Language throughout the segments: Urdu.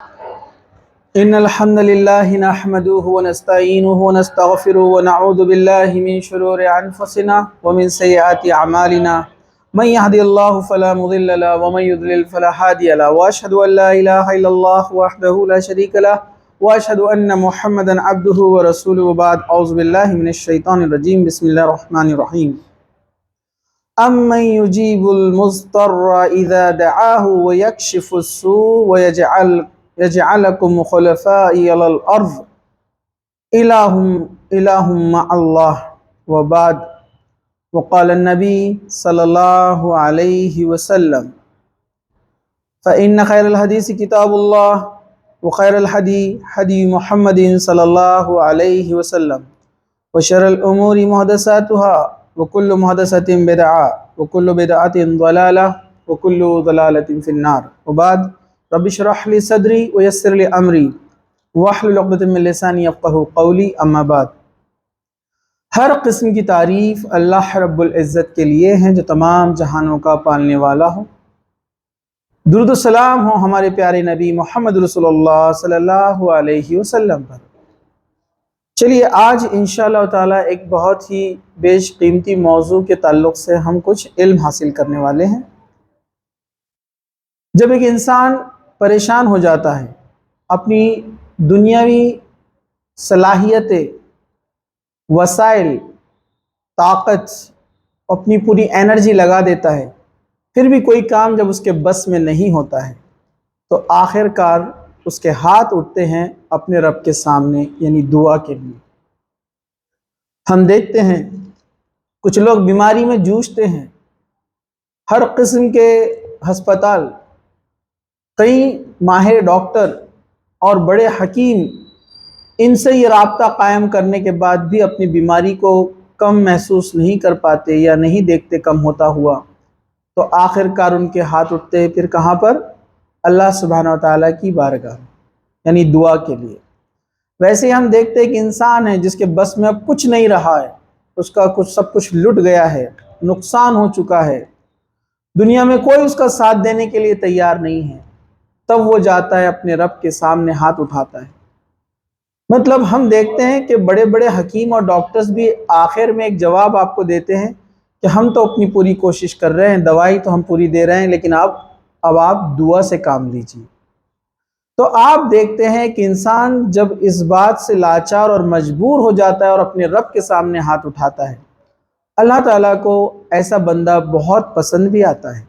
إن الحمد لله نحمده ونستعينه ونستغفره ونعوذ بالله من شرور أنفسنا ومن سيئات أعمالنا من يهدي الله فلا مضل له ومن يضلل فلا هادي له وأشهد أن لا إله إلا الله وحده لا شريك له وأشهد أن محمدا عبده ورسوله وبعد أعوذ بالله من الشيطان الرجيم بسم الله الرحمن الرحيم أمن يجيب المضطر إذا دعاه ويكشف السوء ويجعلكم خلفاء الأرض إله مع الله وبعد وقال النبي صلى الله عليه وسلم فإن خير الحديث كتاب الله وخير الهدي هدي محمد صلى الله عليه وسلم وشر الأمور محدثاتها وكل محدثة بدعة وكل بدعة ضلالة وكل ضلالة في النار وبعد رب اشرح لي صدري ويسر لي أمري واحلل عقدة من لساني يفقهوا قولي اما بعد۔ ہر قسم کی تعریف اللہ رب العزت کے لیے ہیں جو تمام جہانوں کا پالنے والا ہو۔ درود و سلام ہو ہمارے پیارے نبی محمد رسول اللہ صلی اللہ علیہ وسلم پر۔ چلیے آج انشاءاللہ تعالی ایک بہت ہی بیش قیمتی موضوع کے تعلق سے ہم کچھ علم حاصل کرنے والے ہیں۔ جب ایک انسان پریشان ہو جاتا ہے، اپنی دنیاوی صلاحیتیں، وسائل، طاقت، اپنی پوری انرجی لگا دیتا ہے، پھر بھی کوئی کام جب اس کے بس میں نہیں ہوتا ہے تو آخر کار اس کے ہاتھ اٹھتے ہیں اپنے رب کے سامنے، یعنی دعا کے لیے۔ ہم دیکھتے ہیں کچھ لوگ بیماری میں جوجھتے ہیں، ہر قسم کے ہسپتال، کئی ماہر ڈاکٹر اور بڑے حکیم ان سے یہ رابطہ قائم کرنے کے بعد بھی اپنی بیماری کو کم محسوس نہیں کر پاتے یا نہیں دیکھتے کم ہوتا ہوا، تو آخر کار ان کے ہاتھ اٹھتے ہیں پھر کہاں پر؟ اللہ سبحانہ وتعالیٰ کی بارگاہ، یعنی دعا کے لیے۔ ویسے ہی ہم دیکھتے ہیں کہ انسان ہے جس کے بس میں اب کچھ نہیں رہا ہے، اس کا سب کچھ لٹ گیا ہے، نقصان ہو چکا ہے، دنیا میں کوئی اس کا ساتھ دینے کے لیے تیار نہیں ہے، تب وہ جاتا ہے اپنے رب کے سامنے ہاتھ اٹھاتا ہے۔ مطلب ہم دیکھتے ہیں کہ بڑے بڑے حکیم اور ڈاکٹرز بھی آخر میں ایک جواب آپ کو دیتے ہیں کہ ہم تو اپنی پوری کوشش کر رہے ہیں، دوائی تو ہم پوری دے رہے ہیں، لیکن اب آپ دعا سے کام لیجیے۔ تو آپ دیکھتے ہیں کہ انسان جب اس بات سے لاچار اور مجبور ہو جاتا ہے اور اپنے رب کے سامنے ہاتھ اٹھاتا ہے، اللہ تعالیٰ کو ایسا بندہ بہت پسند بھی آتا ہے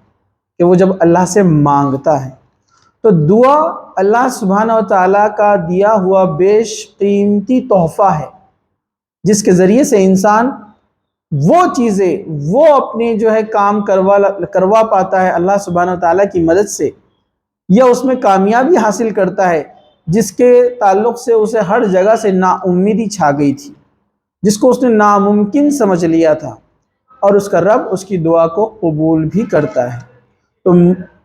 کہ وہ جب اللہ سے مانگتا ہے۔ تو دعا اللہ سبحانہ و تعالیٰ کا دیا ہوا بیش قیمتی تحفہ ہے، جس کے ذریعے سے انسان وہ چیزیں، وہ اپنے کام کروا پاتا ہے اللہ سبحانہ و تعالیٰ کی مدد سے، یا اس میں کامیابی حاصل کرتا ہے جس کے تعلق سے اسے ہر جگہ سے نا امیدی چھا گئی تھی، جس کو اس نے ناممکن سمجھ لیا تھا، اور اس کا رب اس کی دعا کو قبول بھی کرتا ہے۔ تو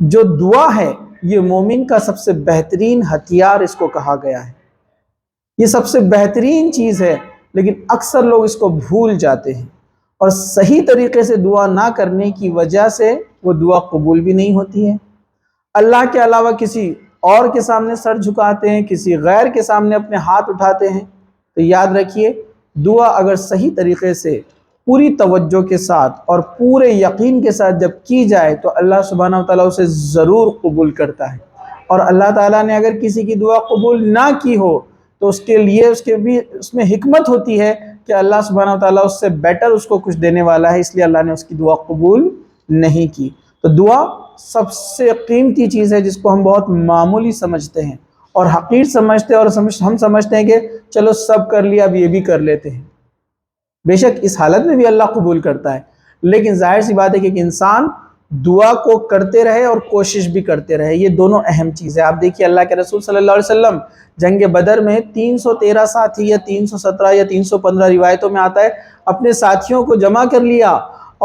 جو دعا ہے یہ مومن کا سب سے بہترین ہتھیار اس کو کہا گیا ہے، یہ سب سے بہترین چیز ہے، لیکن اکثر لوگ اس کو بھول جاتے ہیں اور صحیح طریقے سے دعا نہ کرنے کی وجہ سے وہ دعا قبول بھی نہیں ہوتی ہے۔ اللہ کے علاوہ کسی اور کے سامنے سر جھکاتے ہیں، کسی غیر کے سامنے اپنے ہاتھ اٹھاتے ہیں۔ تو یاد رکھیے، دعا اگر صحیح طریقے سے پوری توجہ کے ساتھ اور پورے یقین کے ساتھ جب کی جائے تو اللہ سبحانہ وتعالیٰ اسے ضرور قبول کرتا ہے، اور اللہ تعالیٰ نے اگر کسی کی دعا قبول نہ کی ہو تو اس کے لیے اس میں حکمت ہوتی ہے کہ اللہ سبحانہ وتعالیٰ اس سے بیٹر اس کو کچھ دینے والا ہے، اس لیے اللہ نے اس کی دعا قبول نہیں کی۔ تو دعا سب سے قیمتی چیز ہے جس کو ہم بہت معمولی سمجھتے ہیں اور حقیر سمجھتے ہیں، اور ہم سمجھتے ہیں کہ چلو سب کر لیا، اب یہ بھی کر لیتے ہیں۔ بے شک اس حالت میں بھی اللہ قبول کرتا ہے، لیکن ظاہر سی بات ہے کہ ایک انسان دعا کو کرتے رہے اور کوشش بھی کرتے رہے، یہ دونوں اہم چیز ہے۔ آپ دیکھیے اللہ کے رسول صلی اللہ علیہ وسلم جنگ بدر میں 313 ساتھی یا 317 یا 315 روایتوں میں آتا ہے، اپنے ساتھیوں کو جمع کر لیا،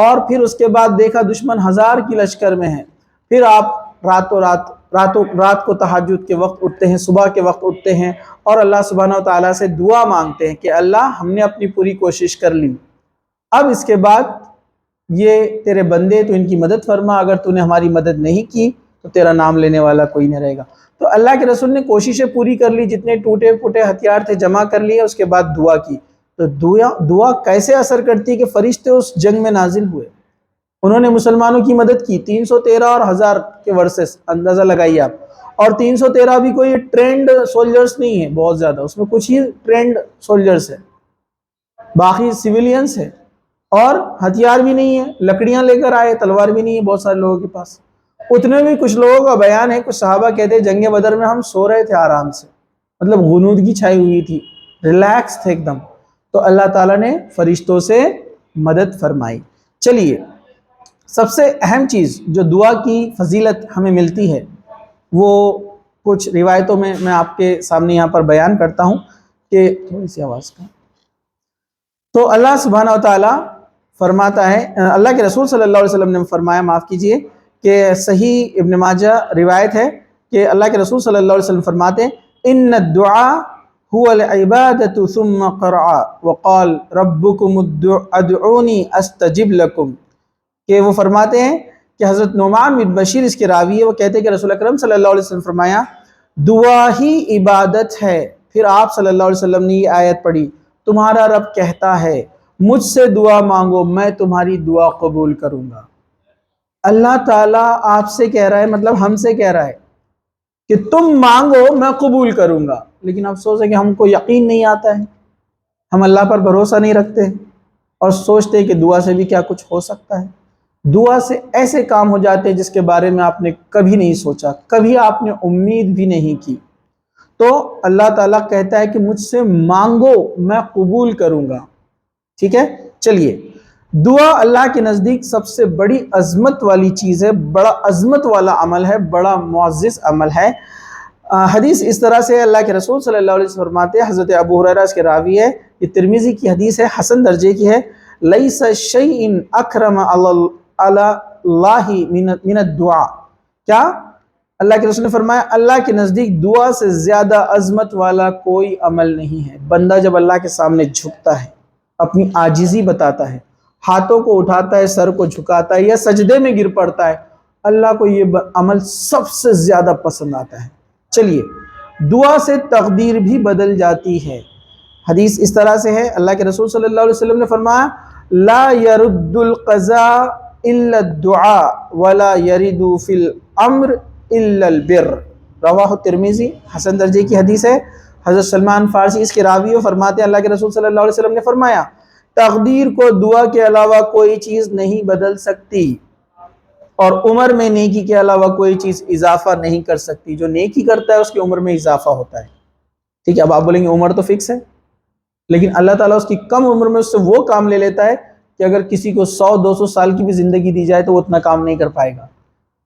اور پھر اس کے بعد دیکھا دشمن 1000 کی لشکر میں ہے، پھر آپ رات کو تہجد کے وقت اٹھتے ہیں، صبح کے وقت اٹھتے ہیں اور اللہ سبحانہ و تعالیٰ سے دعا مانگتے ہیں کہ اللہ ہم نے اپنی پوری کوشش کر لی، اب اس کے بعد یہ تیرے بندے تو ان کی مدد فرما، اگر تو نے ہماری مدد نہیں کی تو تیرا نام لینے والا کوئی نہیں رہے گا۔ تو اللہ کے رسول نے کوششیں پوری کر لی، جتنے ٹوٹے پھوٹے ہتھیار تھے جمع کر لیے، اس کے بعد دعا کی۔ تو دعا کیسے اثر کرتی ہے کہ فرشتے اس جنگ میں نازل ہوئے، انہوں نے مسلمانوں کی مدد کی۔ 313 اور 1000 کے ورسز اندازہ لگائیے آپ، اور 313 بھی کوئی ٹرینڈ سولجرز نہیں ہے بہت زیادہ، اس میں کچھ ہی ٹرینڈ سولجرز ہیں، باقی سیویلینز ہیں، اور ہتھیار بھی نہیں ہے، لکڑیاں لے کر آئے، تلوار بھی نہیں ہے بہت سارے لوگوں کے پاس۔ اتنے بھی کچھ لوگوں کا بیان ہے، کچھ صحابہ کہتے ہیں جنگ بدر میں ہم سو رہے تھے آرام سے، مطلب غنودگی چھائی ہوئی تھی، ریلیکس تھے ایک دم۔ تو اللہ تعالیٰ نے فرشتوں سے مدد فرمائی۔ چلیے، سب سے اہم چیز جو دعا کی فضیلت ہمیں ملتی ہے وہ کچھ روایتوں میں آپ کے سامنے یہاں پر بیان کرتا ہوں کہ تھوڑی سی آواز کا۔ تو اللہ سبحانہ و تعالیٰ فرماتا ہے، اللہ کے رسول صلی اللہ علیہ وسلم نے فرمایا، معاف کیجئے، کہ صحیح ابن ماجہ روایت ہے کہ اللہ کے رسول صلی اللہ علیہ وسلم فرماتے ہیں ان الدعاء هو العبادة ثم قرأ وقال ربكم ادعوني استجب لكم، کہ وہ فرماتے ہیں کہ حضرت نعمان بن بشیر اس کے راوی ہے، وہ کہتے ہیں کہ رسول اکرم صلی اللہ علیہ وسلم فرمایا دعا ہی عبادت ہے، پھر آپ صلی اللہ علیہ وسلم نے یہ آیت پڑھی تمہارا رب کہتا ہے مجھ سے دعا مانگو میں تمہاری دعا قبول کروں گا۔ اللہ تعالیٰ آپ سے کہہ رہا ہے، مطلب ہم سے کہہ رہا ہے کہ تم مانگو میں قبول کروں گا، لیکن افسوس ہے کہ ہم کو یقین نہیں آتا ہے، ہم اللہ پر بھروسہ نہیں رکھتے اور سوچتے ہیں کہ دعا سے بھی کیا کچھ ہو سکتا ہے۔ دعا سے ایسے کام ہو جاتے ہیں جس کے بارے میں آپ نے کبھی نہیں سوچا، کبھی آپ نے امید بھی نہیں کی۔ تو اللہ تعالیٰ کہتا ہے کہ مجھ سے مانگو میں قبول کروں گا، ٹھیک ہے۔ چلیے، دعا اللہ کے نزدیک سب سے بڑی عظمت والی چیز ہے، بڑا عظمت والا عمل ہے، بڑا معزز عمل ہے۔ حدیث اس طرح سے اللہ کے رسول صلی اللہ علیہ وسلم فرماتے ہیں، حضرت ابو ہریرہ اس کے راوی ہے، یہ ترمذی کی حدیث ہے، حسن درجے کی ہے، لیس شیء اکرم علی اللہ من الدعاء، کیا اللہ کے رسول نے فرمایا اللہ کے نزدیک دعا سے زیادہ عظمت والا کوئی عمل نہیں ہے۔ بندہ جب اللہ کے سامنے جھکتا ہے، اپنی عاجزی بتاتا ہے، ہاتھوں کو اٹھاتا ہے، سر کو جھکاتا ہے یا سجدے میں گر پڑتا ہے، اللہ کو یہ عمل سب سے زیادہ پسند آتا ہے۔ چلیے، دعا سے تقدیر بھی بدل جاتی ہے۔ حدیث اس طرح سے ہے، اللہ کے رسول صلی اللہ علیہ وسلم نے فرمایا لا يرد القضاء الا الدعاء ولا يرد في الامر الا البر، رواہ ترمذی، حسن درجے کی حدیث ہے۔ حضرت سلمان فارسی اس کے راوی و فرماتے ہیں اللہ کے رسول صلی اللہ علیہ وسلم نے فرمایا تقدیر کو دعا کے علاوہ کوئی چیز نہیں بدل سکتی، اور عمر میں نیکی کے علاوہ کوئی چیز اضافہ نہیں کر سکتی۔ جو نیکی کرتا ہے اس کی عمر میں اضافہ ہوتا ہے، ٹھیک ہے۔ اب آپ بولیں گے عمر تو فکس ہے، لیکن اللہ تعالیٰ اس کی کم عمر میں اس سے وہ کام لے لیتا ہے کہ اگر کسی کو 100-200 سال کی بھی زندگی دی جائے تو وہ اتنا کام نہیں کر پائے گا،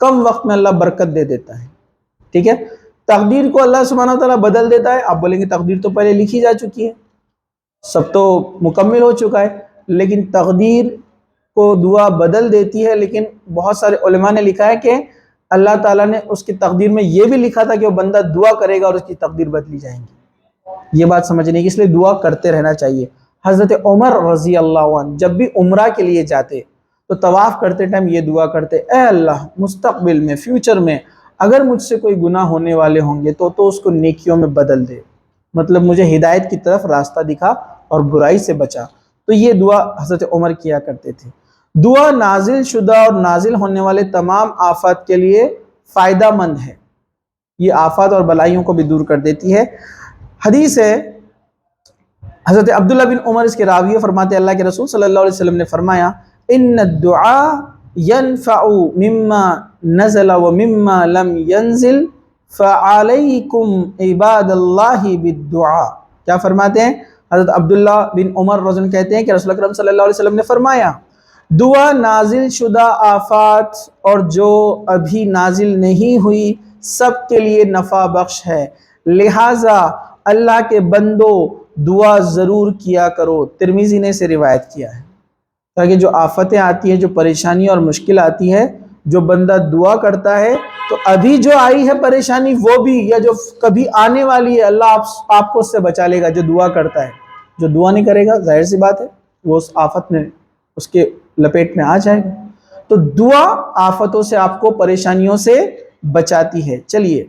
کم وقت میں اللہ برکت دے دیتا ہے، ٹھیک ہے۔ تقدیر کو اللہ سبحانہ وتعالیٰ بدل دیتا ہے۔ آپ بولیں گے تقدیر تو پہلے لکھی جا چکی ہے، سب تو مکمل ہو چکا ہے، لیکن تقدیر کو دعا بدل دیتی ہے۔ لیکن بہت سارے علماء نے لکھا ہے کہ اللہ تعالیٰ نے اس کی تقدیر میں یہ بھی لکھا تھا کہ وہ بندہ دعا کرے گا اور اس کی تقدیر بدلی جائیں گی۔ یہ بات سمجھنے کی، اس لیے دعا کرتے رہنا چاہیے۔ حضرت عمر رضی اللہ عنہ جب بھی عمرہ کے لیے جاتے تو طواف کرتے ٹائم یہ دعا کرتے، اے اللہ مستقبل میں، فیوچر میں اگر مجھ سے کوئی گناہ ہونے والے ہوں گے تو اس کو نیکیوں میں بدل دے، مطلب مجھے ہدایت کی طرف راستہ دکھا اور برائی سے بچا۔ تو یہ دعا حضرت عمر کیا کرتے تھے۔ دعا نازل شدہ اور نازل ہونے والے تمام آفات کے لیے فائدہ مند ہے، یہ آفات اور بلائیوں کو بھی دور کر دیتی ہے۔ حدیث ہے، حضرت عبداللہ بن عمر اس کے راوی فرماتے ہیں اللہ کے رسول صلی اللہ علیہ وسلم نے فرمایا ان الدعاء ينفع مما نزل ومما لم ينزل فعليكم عباد اللہ بالدعاء۔ کیا فرماتے ہیں؟ حضرت عبداللہ بن عمر رضی اللہ عنہ کہتے ہیں کہ رسول اکرم صلی اللہ علیہ وسلم نے فرمایا دعا نازل شدہ آفات اور جو ابھی نازل نہیں ہوئی سب کے لیے نفع بخش ہے، لہٰذا اللہ کے بندو دعا ضرور کیا کرو۔ ترمذی نے اسے روایت کیا ہے، تاکہ جو آفتیں آتی ہیں، جو پریشانی اور مشکل آتی ہے، جو بندہ دعا کرتا ہے تو ابھی جو آئی ہے پریشانی وہ بھی، یا جو کبھی آنے والی ہے، اللہ آپ کو اس سے بچا لے گا جو دعا کرتا ہے۔ جو دعا نہیں کرے گا ظاہر سی بات ہے وہ اس آفت میں، اس کے لپیٹ میں آ جائے گا۔ تو دعا آفتوں سے آپ کو، پریشانیوں سے بچاتی ہے۔ چلیے،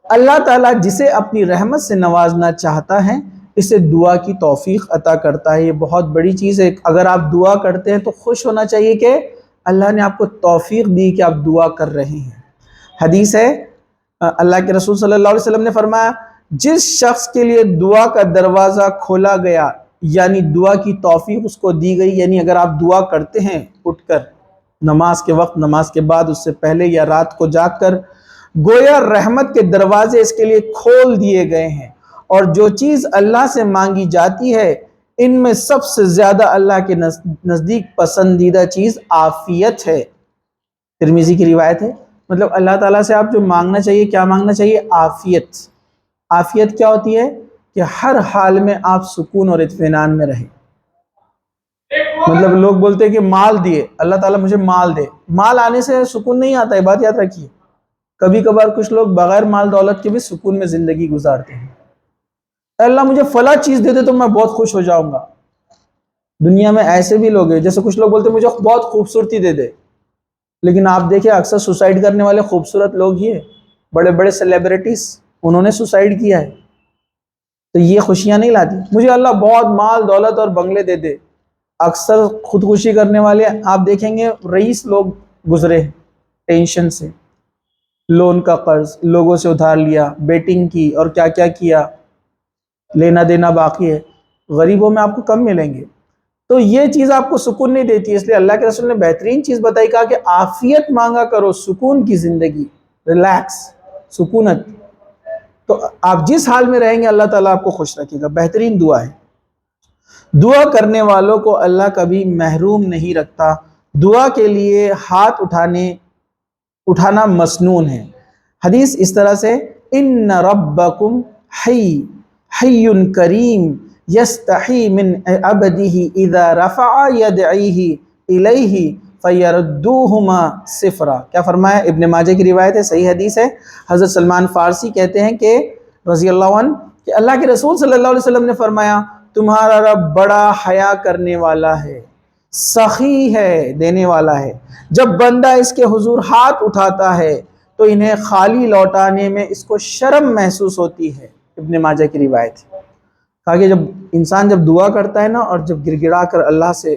اللہ تعالیٰ جسے اپنی رحمت سے نوازنا چاہتا ہے اسے دعا کی توفیق عطا کرتا ہے۔ یہ بہت بڑی چیز ہے۔ اگر آپ دعا کرتے ہیں تو خوش ہونا چاہیے کہ اللہ نے آپ کو توفیق دی کہ آپ دعا کر رہے ہیں۔ حدیث ہے، اللہ کے رسول صلی اللہ علیہ وسلم نے فرمایا، جس شخص کے لیے دعا کا دروازہ کھولا گیا، یعنی دعا کی توفیق اس کو دی گئی، یعنی اگر آپ دعا کرتے ہیں اٹھ کر نماز کے وقت، نماز کے بعد، اس سے پہلے یا رات کو جاگ کر، گویا رحمت کے دروازے اس کے لیے کھول دیے گئے ہیں۔ اور جو چیز اللہ سے مانگی جاتی ہے ان میں سب سے زیادہ اللہ کے نزدیک پسندیدہ چیز عافیت ہے۔ ترمذی کی روایت ہے، مطلب اللہ تعالیٰ سے آپ جو مانگنا چاہیے، کیا مانگنا چاہیے؟ عافیت۔ عافیت کیا ہوتی ہے؟ کہ ہر حال میں آپ سکون اور اطمینان میں رہیں۔ مطلب لوگ بولتے ہیں کہ مال دیے، اللہ تعالیٰ مجھے مال دے۔ مال آنے سے سکون نہیں آتا ہے، بات یاد رکھیے۔ کبھی کبھار کچھ لوگ بغیر مال دولت کے بھی سکون میں زندگی گزارتے ہیں۔ اللہ مجھے فلاں چیز دے دے تو میں بہت خوش ہو جاؤں گا۔ دنیا میں ایسے بھی لوگ ہیں، جیسے کچھ لوگ بولتے ہیں مجھے بہت خوبصورتی دے دے، لیکن آپ دیکھیں اکثر سوسائڈ کرنے والے خوبصورت لوگ ہی ہیں، بڑے بڑے سیلیبریٹیز، انہوں نے سوسائڈ کیا ہے۔ تو یہ خوشیاں نہیں لاتی۔ مجھے اللہ بہت مال دولت اور بنگلے دے دے۔ اکثر خودکشی کرنے والے آپ دیکھیں گے رئیس لوگ گزرے ہیں، ٹینشن سے، لون کا قرض، لوگوں سے ادھار لیا، بیٹنگ کی، اور کیا کیا کیا، لینا دینا باقی ہے۔ غریبوں میں آپ کو کم ملیں گے۔ تو یہ چیز آپ کو سکون نہیں دیتی، اس لیے اللہ کے رسول نے بہترین چیز بتائی، کہا کہ عافیت مانگا کرو، سکون کی زندگی، ریلیکس، سکونت۔ تو آپ جس حال میں رہیں گے اللہ تعالیٰ آپ کو خوش رکھے گا۔ بہترین دعا ہے۔ دعا کرنے والوں کو اللہ کبھی محروم نہیں رکھتا۔ دعا کے لیے ہاتھ اٹھانا مسنون ہے۔ حدیث اس طرح سے، ان ربکم حی کریم یستحی من عبدہ اذا رفع یدعیہ الیہ فیردوہما صفرا۔ کیا فرمایا؟ ابن ماجہ کی روایت ہے، صحیح حدیث ہے۔ حضرت سلمان فارسی کہتے ہیں کہ رضی اللہ عنہ کہ اللہ کے رسول صلی اللہ علیہ وسلم نے فرمایا، تمہارا رب بڑا حیا کرنے والا ہے، سخی ہے، دینے والا ہے۔ جب بندہ اس کے حضور ہاتھ اٹھاتا ہے تو انہیں خالی لوٹانے میں اس کو شرم محسوس ہوتی ہے۔ ابن ماجہ کی روایت ہے۔ کہا کہ جب انسان جب دعا کرتا ہے نا، اور جب گڑ گڑا کر اللہ سے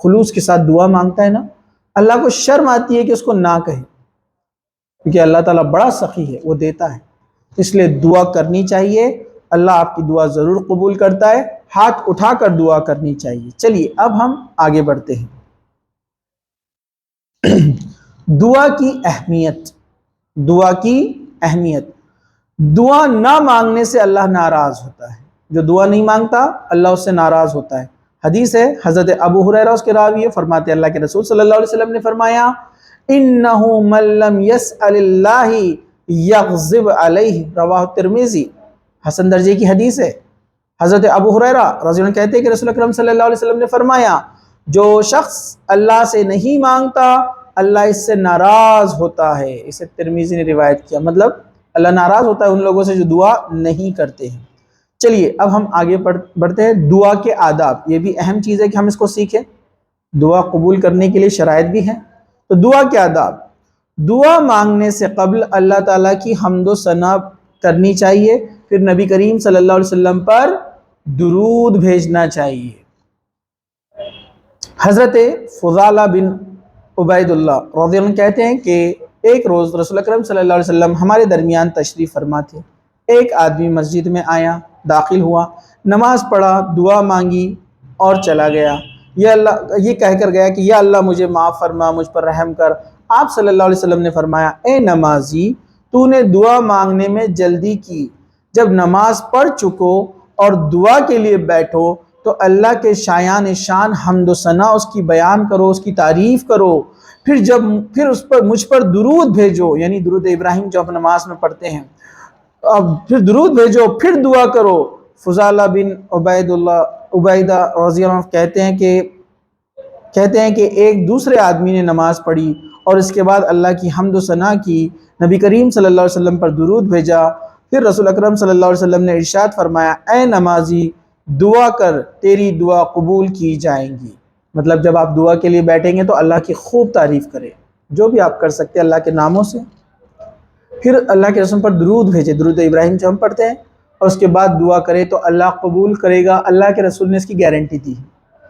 خلوص کے ساتھ دعا مانگتا ہے نا، اللہ کو شرم آتی ہے کہ اس کو نہ کہے، کیونکہ اللہ تعالیٰ بڑا سخی ہے، وہ دیتا ہے۔ اس لیے دعا کرنی چاہیے، اللہ آپ کی دعا ضرور قبول کرتا ہے۔ ہاتھ اٹھا کر دعا کرنی چاہیے۔ چلیے اب ہم آگے بڑھتے ہیں۔ دعا کی اہمیت۔ دعا کی اہمیت۔ دعا نہ مانگنے سے اللہ ناراض ہوتا ہے۔ جو دعا نہیں مانگتا اللہ اس سے ناراض ہوتا ہے۔ حدیث ہے، حضرت ابو ہریرہ اس کے راوی ہے، فرماتے ہیں اللہ کے رسول صلی اللہ علیہ وسلم نے فرمایا، انہ من لم یسأل اللہ یغضب علیہ، رواہ ترمذی، حسن درجے کی حدیث ہے۔ حضرت ابو ہریرہ رضی اللہ عنہ کہتے ہیں کہ رسول اکرم صلی اللہ علیہ وسلم نے فرمایا، جو شخص اللہ سے نہیں مانگتا اللہ اس سے ناراض ہوتا ہے۔ اسے ترمذی نے روایت کیا، مطلب اللہ ناراض ہوتا ہے ان لوگوں سے جو دعا نہیں کرتے ہیں۔ چلیے اب ہم آگے بڑھتے ہیں۔ دعا کے آداب، یہ بھی اہم چیز ہے کہ ہم اس کو سیکھیں۔ دعا قبول کرنے کے لیے شرائط بھی ہیں۔ تو دعا کے آداب، دعا مانگنے سے قبل اللہ تعالیٰ کی حمد و ثنا کرنی چاہیے، پھر نبی کریم صلی اللہ علیہ وسلم پر درود بھیجنا چاہیے۔ حضرت فضالہ بن عبید اللہ رضی اللہ عنہ کہتے ہیں کہ ایک روز رسول اکرم صلی اللہ علیہ وسلم ہمارے درمیان تشریف فرما تھے۔ ایک آدمی مسجد میں آیا، داخل ہوا، نماز پڑھا، دعا مانگی اور چلا گیا۔ یہ کہہ کر گیا کہ یا اللہ مجھے معاف فرما، مجھ پر رحم کر۔ آپ صلی اللہ علیہ وسلم نے فرمایا، اے نمازی، تو نے دعا مانگنے میں جلدی کی، جب نماز پڑھ چکو اور دعا کے لیے بیٹھو تو اللہ کے شایان شان حمد و ثنا اس کی بیان کرو، اس کی تعریف کرو، پھر اس پر مجھ پر درود بھیجو، یعنی درود ابراہیم جو ہم نماز میں پڑھتے ہیں، اب پھر درود بھیجو، پھر دعا کرو۔ فضالہ بن عبیدہ رضی اللہ عنہ کہتے ہیں کہ ایک دوسرے آدمی نے نماز پڑھی اور اس کے بعد اللہ کی حمد و ثنا کی، نبی کریم صلی اللہ علیہ وسلم پر درود بھیجا، پھر رسول اکرم صلی اللہ علیہ وسلم نے ارشاد فرمایا، اے نمازی دعا کر، تیری دعا قبول کی جائیں گی۔ مطلب جب آپ دعا کے لیے بیٹھیں گے تو اللہ کی خوب تعریف کریں، جو بھی آپ کر سکتے اللہ کے ناموں سے پھر اللہ کے رسول پر درود بھیجے، درود ابراہیم جو ہم پڑھتے ہیں، اور اس کے بعد دعا کرے تو اللہ قبول کرے گا۔ اللہ کے رسول نے اس کی گارنٹی دی،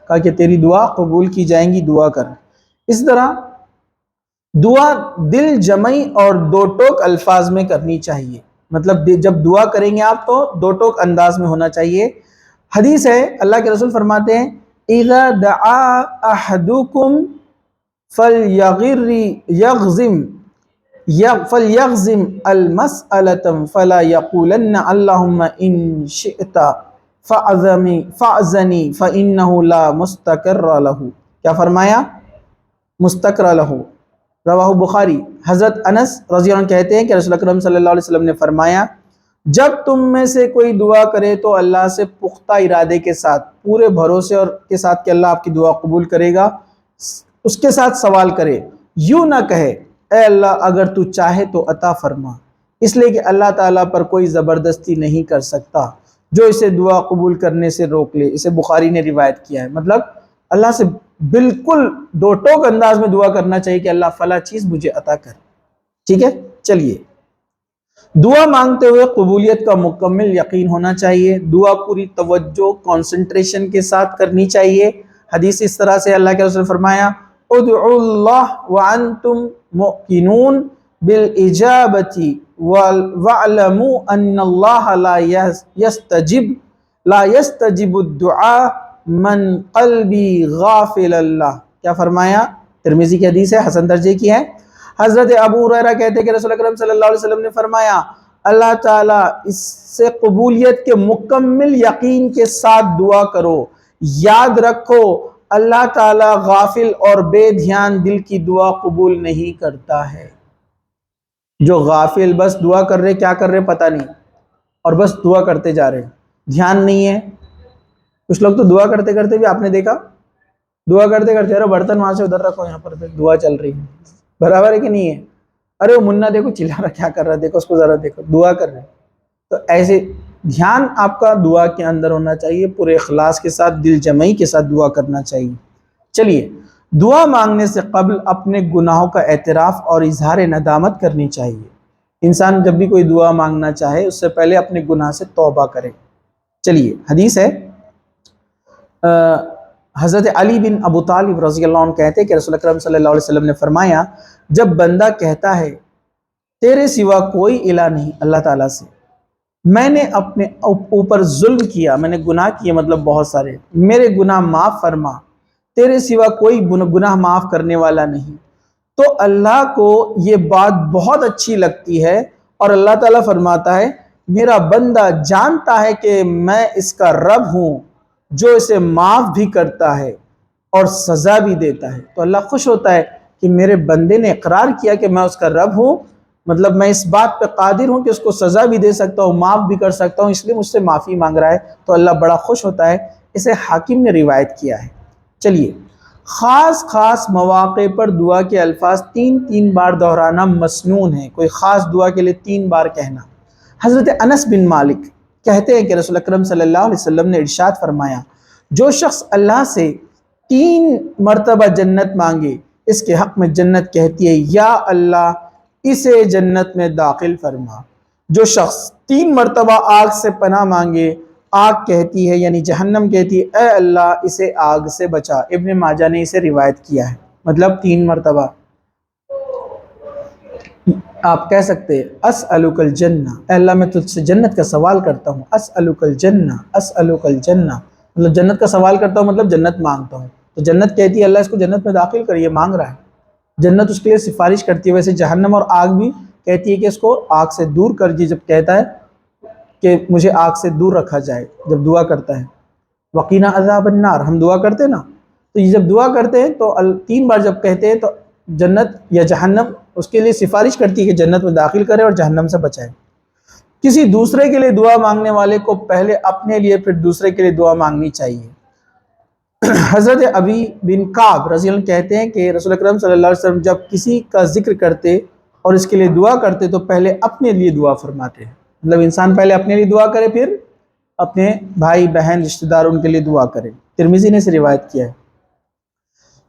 کہا کہ تیری دعا قبول کی جائیں گی، دعا کر۔ اس طرح دعا دل جمعی اور دو ٹوک الفاظ میں کرنی چاہیے، مطلب جب دعا کریں گے آپ تو دو ٹوک انداز میں ہونا چاہیے۔ حدیث ہے، اللہ کے رسول فرماتے ہیں اذا دعا احدکم فلیغزم المسألة فلا یقولن اللہم ان شئت فاعذنی فإنہ لا مستقر لہ۔ کیا فرمایا؟ مستقر لہ، رواہ بخاری۔ حضرت انس رضی اللہ عنہ کہتے ہیں کہ رسول اکرم صلی اللہ علیہ وسلم نے فرمایا جب تم میں سے کوئی دعا کرے تو اللہ سے پختہ ارادے کے ساتھ، پورے بھروسے اور کے ساتھ کہ اللہ آپ کی دعا قبول کرے گا، اس کے ساتھ سوال کرے، یوں نہ کہے اے اللہ اگر تو چاہے تو عطا فرما، اس لیے کہ اللہ تعالیٰ پر کوئی زبردستی نہیں کر سکتا جو اسے دعا قبول کرنے سے روک لے۔ اسے بخاری نے روایت کیا ہے۔ مطلب اللہ سے بالکل دو ٹوک انداز میں دعا کرنا چاہیے کہ اللہ فلاں چیز مجھے عطا کر۔ ٹھیک ہے، چلیے، دعا مانگتے ہوئے قبولیت کا مکمل یقین ہونا چاہیے۔ دعا پوری توجہ، کنسنٹریشن کے ساتھ کرنی چاہیے۔ حدیث اس طرح سے اللہ کے رسول نے فرمایا ادعوا اللہ وانتم موقنون بالاجابۃ واعلموا ان اللہ لا یستجب الدعاء من قلبی غافل اللہ۔ کیا فرمایا؟ ترمذی کی حدیث ہے، حسن درجے کی ہے۔ حضرت ابو ہریرہ کہتے ہیں کہ رسول اکرم صلی اللہ علیہ وسلم نے فرمایا اللہ تعالیٰ اس سے قبولیت کے مکمل یقین کے ساتھ دعا کرو، یاد رکھو اللہ تعالیٰ غافل اور بے دھیان دل کی دعا قبول نہیں کرتا ہے۔ جو غافل بس دعا کر رہے، کیا کر رہے پتہ نہیں، اور بس دعا کرتے جا رہے، دھیان نہیں ہے۔ کچھ لوگ تو دعا کرتے کرتے بھی، آپ نے دیکھا، دعا کرتے کرتے ارے برتن وہاں سے ادھر رکھو، یہاں پر دعا چل رہی ہے، برابر ہے کہ نہیں ہے؟ ارے وہ منا دیکھو چلا رہا، کیا کر رہا ہے، دیکھو اس کو ذرا دیکھو، دعا کر رہے۔ تو ایسے دھیان آپ کا دعا کے اندر ہونا چاہیے، پورے اخلاص کے ساتھ، دل جمعی کے ساتھ دعا کرنا چاہیے۔ چلیے، دعا مانگنے سے قبل اپنے گناہوں کا اعتراف اور اظہار ندامت کرنی چاہیے۔ انسان جب بھی کوئی دعا مانگنا چاہے اس سے پہلے اپنے گناہ سے توبہ کرے۔ چلیے، حدیث ہے، حضرت علی بن ابو طالب رضی اللہ عنہ کہتے ہیں کہ رسول اکرم صلی اللہ علیہ وسلم نے فرمایا جب بندہ کہتا ہے تیرے سوا کوئی الہ نہیں، اللہ تعالیٰ سے، میں نے اپنے اوپر ظلم کیا، میں نے گناہ کیے، مطلب بہت سارے، میرے گناہ معاف فرما، تیرے سوا کوئی گناہ معاف کرنے والا نہیں، تو اللہ کو یہ بات بہت اچھی لگتی ہے، اور اللہ تعالیٰ فرماتا ہے میرا بندہ جانتا ہے کہ میں اس کا رب ہوں جو اسے معاف بھی کرتا ہے اور سزا بھی دیتا ہے۔ تو اللہ خوش ہوتا ہے کہ میرے بندے نے اقرار کیا کہ میں اس کا رب ہوں، مطلب میں اس بات پہ قادر ہوں کہ اس کو سزا بھی دے سکتا ہوں، معاف بھی کر سکتا ہوں، اس لیے مجھ سے معافی مانگ رہا ہے، تو اللہ بڑا خوش ہوتا ہے۔ اسے حاکم نے روایت کیا ہے۔ چلیے، خاص مواقع پر دعا کے الفاظ 3 بار دہرانا مسنون ہے، کوئی خاص دعا کے لیے 3 بار کہنا۔ حضرت انس بن مالک کہتے ہیں کہ رسول اکرم صلی اللہ علیہ وسلم نے ارشاد فرمایا جو شخص اللہ سے 3 مرتبہ جنت مانگے، اس کے حق میں جنت کہتی ہے یا اللہ اسے جنت میں داخل فرما۔ جو شخص 3 مرتبہ آگ سے پناہ مانگے، آگ کہتی ہے یعنی جہنم کہتی ہے اے اللہ اسے آگ سے بچا۔ ابن ماجہ نے اسے روایت کیا ہے، مطلب 3 مرتبہ آپ کہہ سکتے ہیں اسألک الجنہ، اے اللہ میں تجھ سے جنت کا سوال کرتا ہوں، اسألک الجنہ، اسألک الجنہ، مطلب جنت کا سوال کرتا ہوں، مطلب جنت مانگتا ہوں۔ تو جنت کہتی ہے اللہ اس کو جنت میں داخل کریے، مانگ رہا ہے، جنت اس کے لیے سفارش کرتی ہے۔ ویسے جہنم اور آگ بھی کہتی ہے کہ اس کو آگ سے دور کریے، جب کہتا ہے کہ مجھے آگ سے دور رکھا جائے، جب دعا کرتا ہے وقینا عذاب النار، ہم دعا کرتے ہیں نا، تو یہ جب دعا کرتے ہیں تو 3 بار جب کہتے ہیں تو جنت یا جہنم اس کے لیے سفارش کرتی ہے کہ جنت میں داخل کرے اور جہنم سے بچائے۔ کسی دوسرے کے لیے دعا مانگنے والے کو پہلے اپنے لیے پھر دوسرے کے لیے دعا مانگنی چاہیے۔ حضرت ابی بن کعب رضی اللہ عنہ کہتے ہیں کہ رسول اکرم صلی اللہ علیہ وسلم جب کسی کا ذکر کرتے اور اس کے لیے دعا کرتے تو پہلے اپنے لیے دعا فرماتے ہیں، مطلب انسان پہلے اپنے لیے دعا کرے پھر اپنے بھائی بہن رشتہ دار ان کے لیے دعا کرے۔ ترمذی نے اسے روایت کیا ہے۔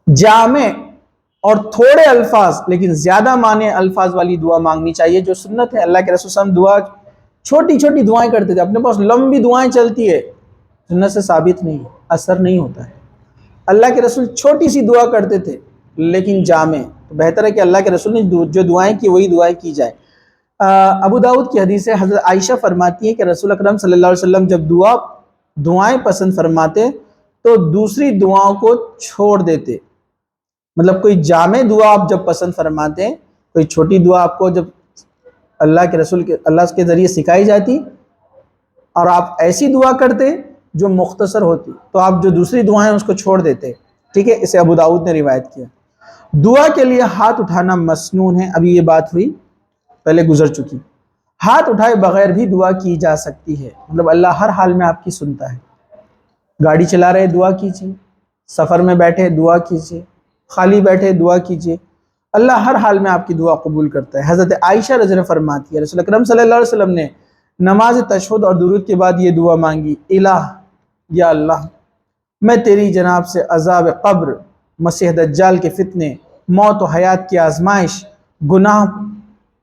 جامع اور تھوڑے الفاظ لیکن زیادہ معنی الفاظ والی دعا مانگنی چاہیے، جو سنت ہے۔ اللہ کے رسول صلی اللہ علیہ وسلم دعا چھوٹی چھوٹی دعائیں کرتے تھے، اپنے پاس لمبی دعائیں چلتی ہے، سنت سے ثابت نہیں، اثر نہیں ہوتا ہے۔ اللہ کے رسول چھوٹی سی دعا کرتے تھے لیکن جامع، تو بہتر ہے کہ اللہ کے رسول نے جو دعائیں کی وہی دعائیں کی جائیں۔ ابو داؤد کی حدیث ہے، حضرت عائشہ فرماتی ہے کہ رسول اکرم صلی اللہ علیہ وسلم جب دعائیں پسند فرماتے تو دوسری دعاؤں کو چھوڑ دیتے۔ مطلب کوئی جامع دعا آپ جب پسند فرماتے، کوئی چھوٹی دعا آپ کو جب اللہ کے ذریعے سکھائی جاتی اور آپ ایسی دعا کرتے جو مختصر ہوتی، تو آپ جو دوسری دعائیں اس کو چھوڑ دیتے، ٹھیک ہے۔ اسے ابو داؤد نے روایت کیا۔ دعا کے لیے ہاتھ اٹھانا مسنون ہے، ابھی یہ بات ہوئی، پہلے گزر چکی۔ ہاتھ اٹھائے بغیر بھی دعا کی جا سکتی ہے، مطلب اللہ ہر حال میں آپ کی سنتا ہے۔ گاڑی چلا رہے دعا کیجیے، سفر میں بیٹھے دعا کیجیے، خالی بیٹھے دعا کیجیے، اللہ ہر حال میں آپ کی دعا قبول کرتا ہے۔ حضرت عائشہ رضی اللہ عنہا فرماتی ہے رسول اکرم صلی اللہ علیہ وسلم نے نماز تشہد اور درود کے بعد یہ دعا مانگی، الہ، یا اللہ، میں تیری جناب سے عذاب قبر، مسیح دجال کے فتنے، موت و حیات کی آزمائش،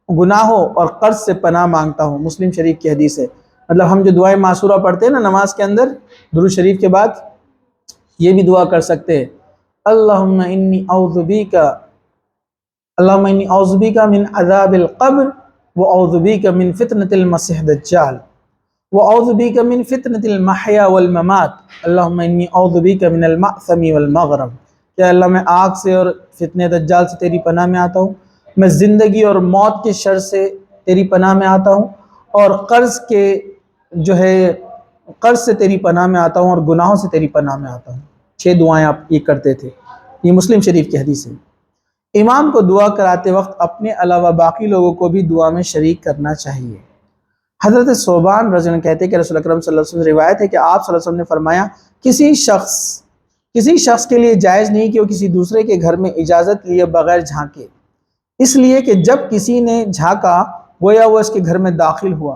گناہوں اور قرض سے پناہ مانگتا ہوں۔ مسلم شریف کی حدیث ہے۔ مطلب ہم جو دعائیں معصورہ پڑھتے ہیں نا نماز کے اندر درود شریف کے بعد، یہ بھی دعا کر سکتے ہیں۔ اللہم انی اعوذ بک من عذاب القبر واعوذ بک من فتنة المسیح الدجال واعوذ بک من فتنة المحیا والممات اللہم انی اعوذ بک من المأثم والمغرم۔ کہ اللہ میں آگ سے اور فتنہ دجال سے تیری پناہ میں آتا ہوں، میں زندگی اور موت کے شر سے تیری پناہ میں آتا ہوں، اور قرض سے تیری پناہ میں آتا ہوں، اور گناہوں سے تیری پناہ میں آتا ہوں۔ 6 دعائیں آپ یہ کرتے تھے، یہ مسلم شریف کی حدیث ہے۔ امام کو دعا کراتے وقت اپنے علاوہ باقی لوگوں کو بھی دعا میں شریک کرنا چاہیے۔ حضرت صوبان رضی اللہ عنہ کہتے ہیں کہ رسول اکرم صلی اللہ علیہ وسلم روایت ہے کہ آپ صلی اللہ علیہ وسلم نے فرمایا، کسی شخص کے لیے جائز نہیں کہ وہ کسی دوسرے کے گھر میں اجازت لیے بغیر جھانکے، اس لیے کہ جب کسی نے جھانکا گویا وہ اس کے گھر میں داخل ہوا۔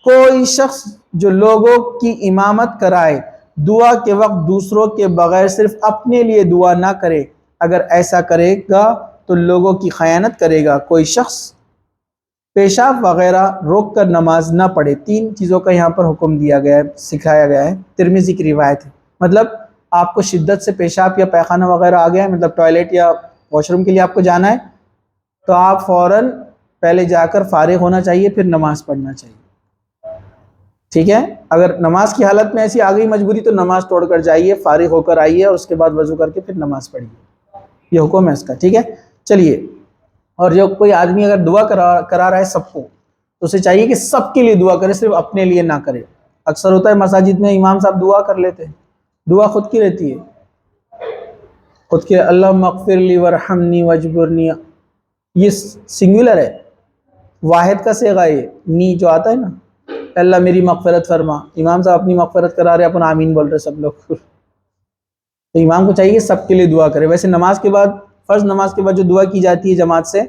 کوئی شخص جو لوگوں کی امامت کرائے دعا کے وقت دوسروں کے بغیر صرف اپنے لیے دعا نہ کرے، اگر ایسا کرے گا تو لوگوں کی خیانت کرے گا۔ کوئی شخص پیشاب وغیرہ روک کر نماز نہ پڑھے۔ 3 چیزوں کا یہاں پر حکم دیا گیا ہے، سکھایا گیا ہے، ترمذی کی روایت ہے۔ مطلب آپ کو شدت سے پیشاب یا پیخانہ وغیرہ آ گیا ہے، مطلب ٹوائلٹ یا واش روم کے لیے آپ کو جانا ہے، تو آپ فوراً پہلے جا کر فارغ ہونا چاہیے، پھر نماز پڑھنا چاہیے، ٹھیک ہے۔ اگر نماز کی حالت میں ایسی آ گئی مجبوری تو نماز توڑ کر جائیے، فارغ ہو کر آئیے، اور اس کے بعد وضو کر کے پھر نماز پڑھیے، یہ حکم ہے اس کا، ٹھیک ہے۔ چلیے، اور جو کوئی آدمی اگر دعا کرا رہا ہے سب کو، تو اسے چاہیے کہ سب کے لیے دعا کرے، صرف اپنے لیے نہ کرے۔ اکثر ہوتا ہے مساجد میں امام صاحب دعا کر لیتے ہیں، دعا خود کی رہتی ہے، خود کی، اللہم اغفر لی ورحمنی واجبرنی، یہ سنگولر ہے، واحد کا صیغہ ہے، نی جو آتا ہے نا، اللہ میری مغفرت فرما، امام صاحب اپنی مغفرت کرا رہے ہیں، اپنا آمین بول رہے سب لوگ، تو امام کو چاہیے سب کے لیے دعا کرے۔ ویسے نماز کے بعد، فرض نماز کے بعد جو دعا کی جاتی ہے جماعت سے،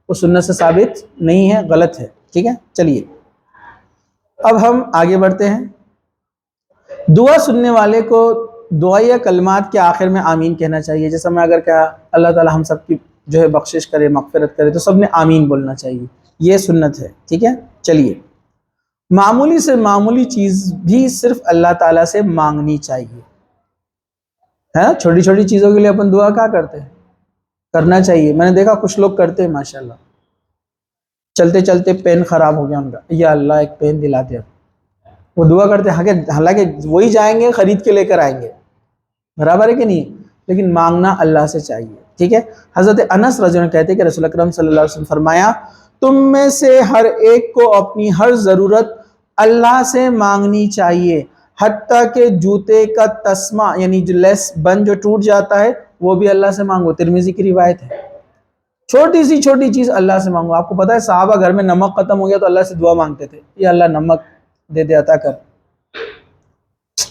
وہ سنت سے ثابت نہیں ہے، غلط ہے، ٹھیک ہے۔ چلیے اب ہم آگے بڑھتے ہیں۔ دعا سننے والے کو دعا یا کلمات کے آخر میں آمین کہنا چاہیے، جیسا میں اگر کہا اللہ تعالی ہم سب کی جو ہے بخشش کرے، مغفرت کرے، تو سب نے آمین بولنا چاہیے، یہ سنت ہے، ٹھیک ہے۔ چلیے، معمولی سے معمولی چیز بھی صرف اللہ تعالیٰ سے مانگنی چاہیے، ہے نا۔ چھوٹی چھوٹی چیزوں کے لیے اپن دعا کیا کرتے ہیں، کرنا چاہیے۔ میں نے دیکھا کچھ لوگ کرتے ہیں ماشاءاللہ، چلتے چلتے پین خراب ہو گیا ان کا، یا اللہ ایک پین دلا دیا، وہ دعا کرتے ہیں، حالانکہ وہی جائیں گے خرید کے لے کر آئیں گے، برابر ہے کہ نہیں، لیکن مانگنا اللہ سے چاہیے، ٹھیک ہے۔ حضرت انس رضی اللہ عنہ کہتے ہیں کہ رسول اکرم صلی اللہ علیہ وسلم فرمایا، تم میں سے ہر ایک کو اپنی ہر ضرورت اللہ سے مانگنی چاہیے، حتیٰ کہ جوتے کا تسمہ یعنی جو لیس بن جو ٹوٹ جاتا ہے وہ بھی اللہ سے مانگو، ترمذی کی روایت ہے۔ چھوٹی سی چھوٹی چیز اللہ سے مانگو۔ آپ کو پتا ہے صحابہ گھر میں نمک ختم ہو گیا تو اللہ سے دعا مانگتے تھے، یا اللہ نمک دے دے، عطا کر۔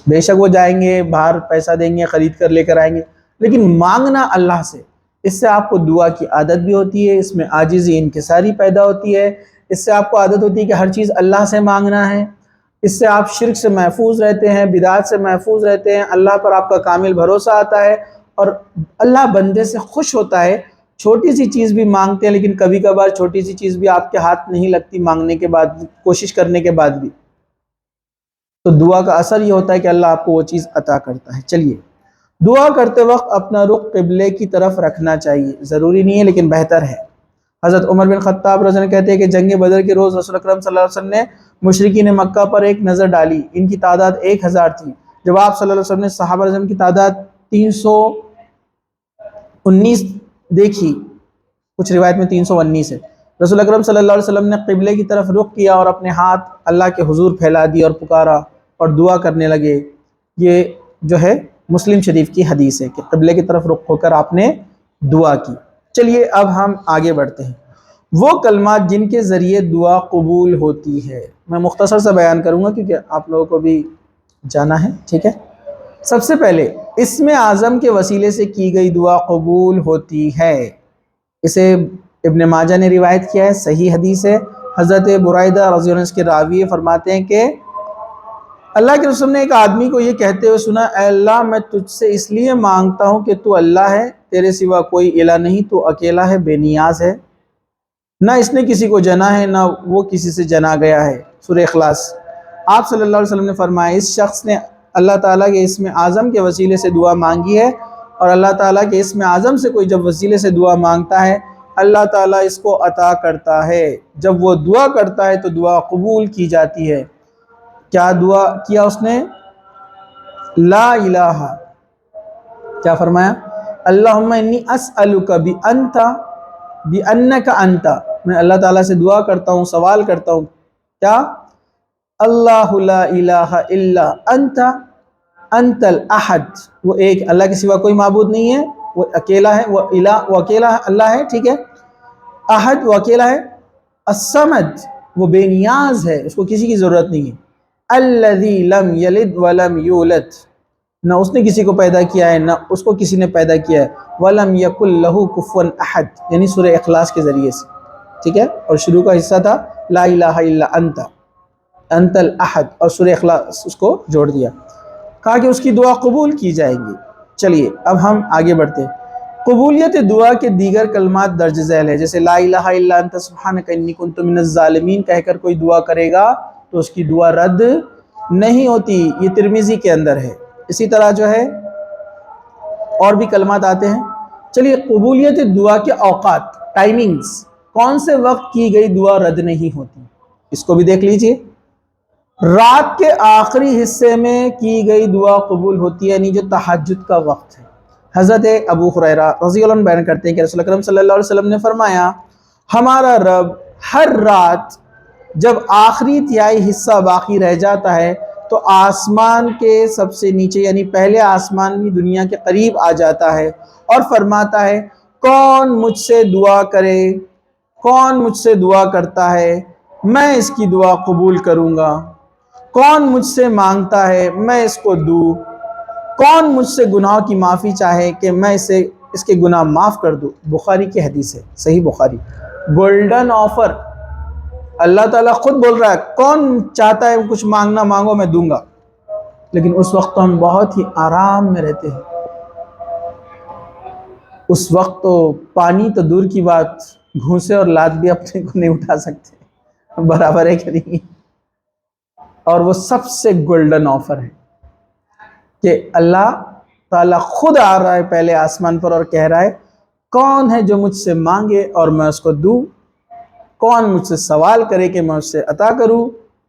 بے شک وہ جائیں گے باہر پیسہ دیں گے، خرید کر لے کر آئیں گے، لیکن مانگنا اللہ سے، اس سے آپ کو دعا کی عادت بھی ہوتی ہے، اس میں عاجزی انکساری پیدا ہوتی ہے، اس سے آپ کو عادت ہوتی ہے کہ ہر چیز اللہ سے مانگنا ہے، اس سے آپ شرک سے محفوظ رہتے ہیں، بدعات سے محفوظ رہتے ہیں، اللہ پر آپ کا کامل بھروسہ آتا ہے، اور اللہ بندے سے خوش ہوتا ہے چھوٹی سی چیز بھی مانگتے ہیں، لیکن کبھی کبھار چھوٹی سی چیز بھی آپ کے ہاتھ نہیں لگتی مانگنے کے بعد، کوشش کرنے کے بعد بھی، تو دعا کا اثر یہ ہوتا ہے کہ اللہ آپ کو وہ چیز عطا کرتا ہے۔ چلیے، دعا کرتے وقت اپنا رخ قبلے کی طرف رکھنا چاہیے، ضروری نہیں ہے لیکن بہتر ہے۔ حضرت عمر بن خطاب رضی اللہ عنہ کہتے ہیں کہ جنگ بدر کے روز رسول اکرم صلی اللہ علیہ وسلم نے مشرکین مکہ پر ایک نظر ڈالی، ان کی تعداد 1000 تھی۔ جب آپ صلی اللہ علیہ وسلم نے صحابہ رضی اللہ عنہ کی تعداد 319 دیکھی، کچھ روایت میں 319 ہے، رسول اکرم صلی اللہ علیہ وسلم نے قبلے کی طرف رخ کیا اور اپنے ہاتھ اللہ کے حضور پھیلا دی اور پکارا اور دعا کرنے لگے۔ یہ جو ہے مسلم شریف کی حدیث ہے کہ قبلے کی طرف رخ ہو کر آپ نے دعا کی۔ چلیے اب ہم آگے بڑھتے ہیں، وہ کلمات جن کے ذریعے دعا قبول ہوتی ہے۔ میں مختصر سا بیان کروں گا کیونکہ آپ لوگوں کو بھی جانا ہے، ٹھیک ہے۔ سب سے پہلے اسم اعظم کے وسیلے سے کی گئی دعا قبول ہوتی ہے، اسے ابن ماجہ نے روایت کیا ہے، صحیح حدیث ہے۔ حضرت برائدہ رضی اللہ عنہ اس کے راوی فرماتے ہیں کہ اللہ کے رسول نے ایک آدمی کو یہ کہتے ہوئے سنا، اے اللہ میں تجھ سے اس لیے مانگتا ہوں کہ تو اللہ ہے، تیرے سوا کوئی الہ نہیں، تو اکیلا ہے، بے نیاز ہے، نہ اس نے کسی کو جنا ہے نہ وہ کسی سے جنا گیا ہے۔ سورہ اخلاص۔ آپ صلی اللہ علیہ وسلم نے فرمایا اس شخص نے اللہ تعالیٰ کے اسم اعظم کے وسیلے سے دعا مانگی ہے، اور اللہ تعالیٰ کے اسم اعظم سے کوئی جب وسیلے سے دعا مانگتا ہے اللہ تعالیٰ اس کو عطا کرتا ہے۔ جب وہ دعا کرتا ہے تو دعا قبول کی جاتی ہے۔ کیا دعا کیا اس نے؟ لا الہ، کیا فرمایا؟ اللہم انی اسألک بانک انت، میں اللہ تعالیٰ سے دعا کرتا ہوں، سوال کرتا ہوں، کیا؟ اللہ لا الہ الا انت انت الاحد، وہ ایک، اللہ کے سوا کوئی معبود نہیں ہے، وہ اکیلا ہے، وہ اکیلا اللہ ہے، ٹھیک ہے، احد وہ اکیلا ہے، الصمد وہ بے نیاز ہے، اس کو کسی کی ضرورت نہیں ہے، الذی لم یلد ولم یولد، نہ اس نے کسی کو پیدا کیا ہے نہ اس کو کسی نے پیدا کیا ہے، ولم یکن لہ کفوا احد، یعنی سورہ اخلاص کے ذریعے سے، ٹھیک ہے، اور شروع کا حصہ تھا لا الہ الا انت انت الاحد، اور سورہ اخلاص اس کو جوڑ دیا، کہا کہ اس کی دعا قبول کی جائیں گی۔ چلیے اب ہم آگے بڑھتے ہیں۔ قبولیت دعا کے دیگر کلمات درج ذیل ہے، جیسے لا الہ الا انت سبحانک انی کنت من الظالمین کہہ کر کوئی دعا کرے گا تو اس کی دعا رد نہیں ہوتی، یہ ترمذی کے اندر ہے۔ اسی طرح جو ہے اور بھی کلمات آتے ہیں۔ چلیے، قبولیت دعا کے اوقات، ٹائمنگز، کون سے وقت کی گئی دعا رد نہیں ہوتی، اس کو بھی دیکھ لیجئے۔ رات کے آخری حصے میں کی گئی دعا قبول ہوتی ہے، یعنی جو تہجد کا وقت ہے۔ حضرت ابو ہریرہ رضی اللہ عنہ بیان کرتے ہیں کہ رسول اکرم صلی اللہ علیہ وسلم نے فرمایا، ہمارا رب ہر رات جب آخری تہائی حصہ باقی رہ جاتا ہے تو آسمان کے سب سے نیچے یعنی پہلے آسمانی دنیا کے قریب آ جاتا ہے اور فرماتا ہے، کون مجھ سے دعا کرے، کون مجھ سے دعا کرتا ہے میں اس کی دعا قبول کروں گا، کون مجھ سے مانگتا ہے میں اس کو دوں، کون مجھ سے گناہ کی معافی چاہے کہ میں اس کے گناہ معاف کر دوں۔ بخاری کی حدیث ہے، صحیح بخاری۔ گولڈن آفر، اللہ تعالیٰ خود بول رہا ہے، کون چاہتا ہے کچھ مانگنا مانگو میں دوں گا، لیکن اس وقت تو ہم بہت ہی آرام میں رہتے ہیں، اس وقت تو پانی تو دور کی بات، گھونسے اور لات بھی اپنے کو نہیں اٹھا سکتے، برابر ہے کہ نہیں؟ اور وہ سب سے گولڈن آفر ہے کہ اللہ تعالیٰ خود آ رہا ہے پہلے آسمان پر اور کہہ رہا ہے، کون ہے جو مجھ سے مانگے اور میں اس کو دوں، کون مجھ سے سوال کرے کہ میں اس سے عطا کروں،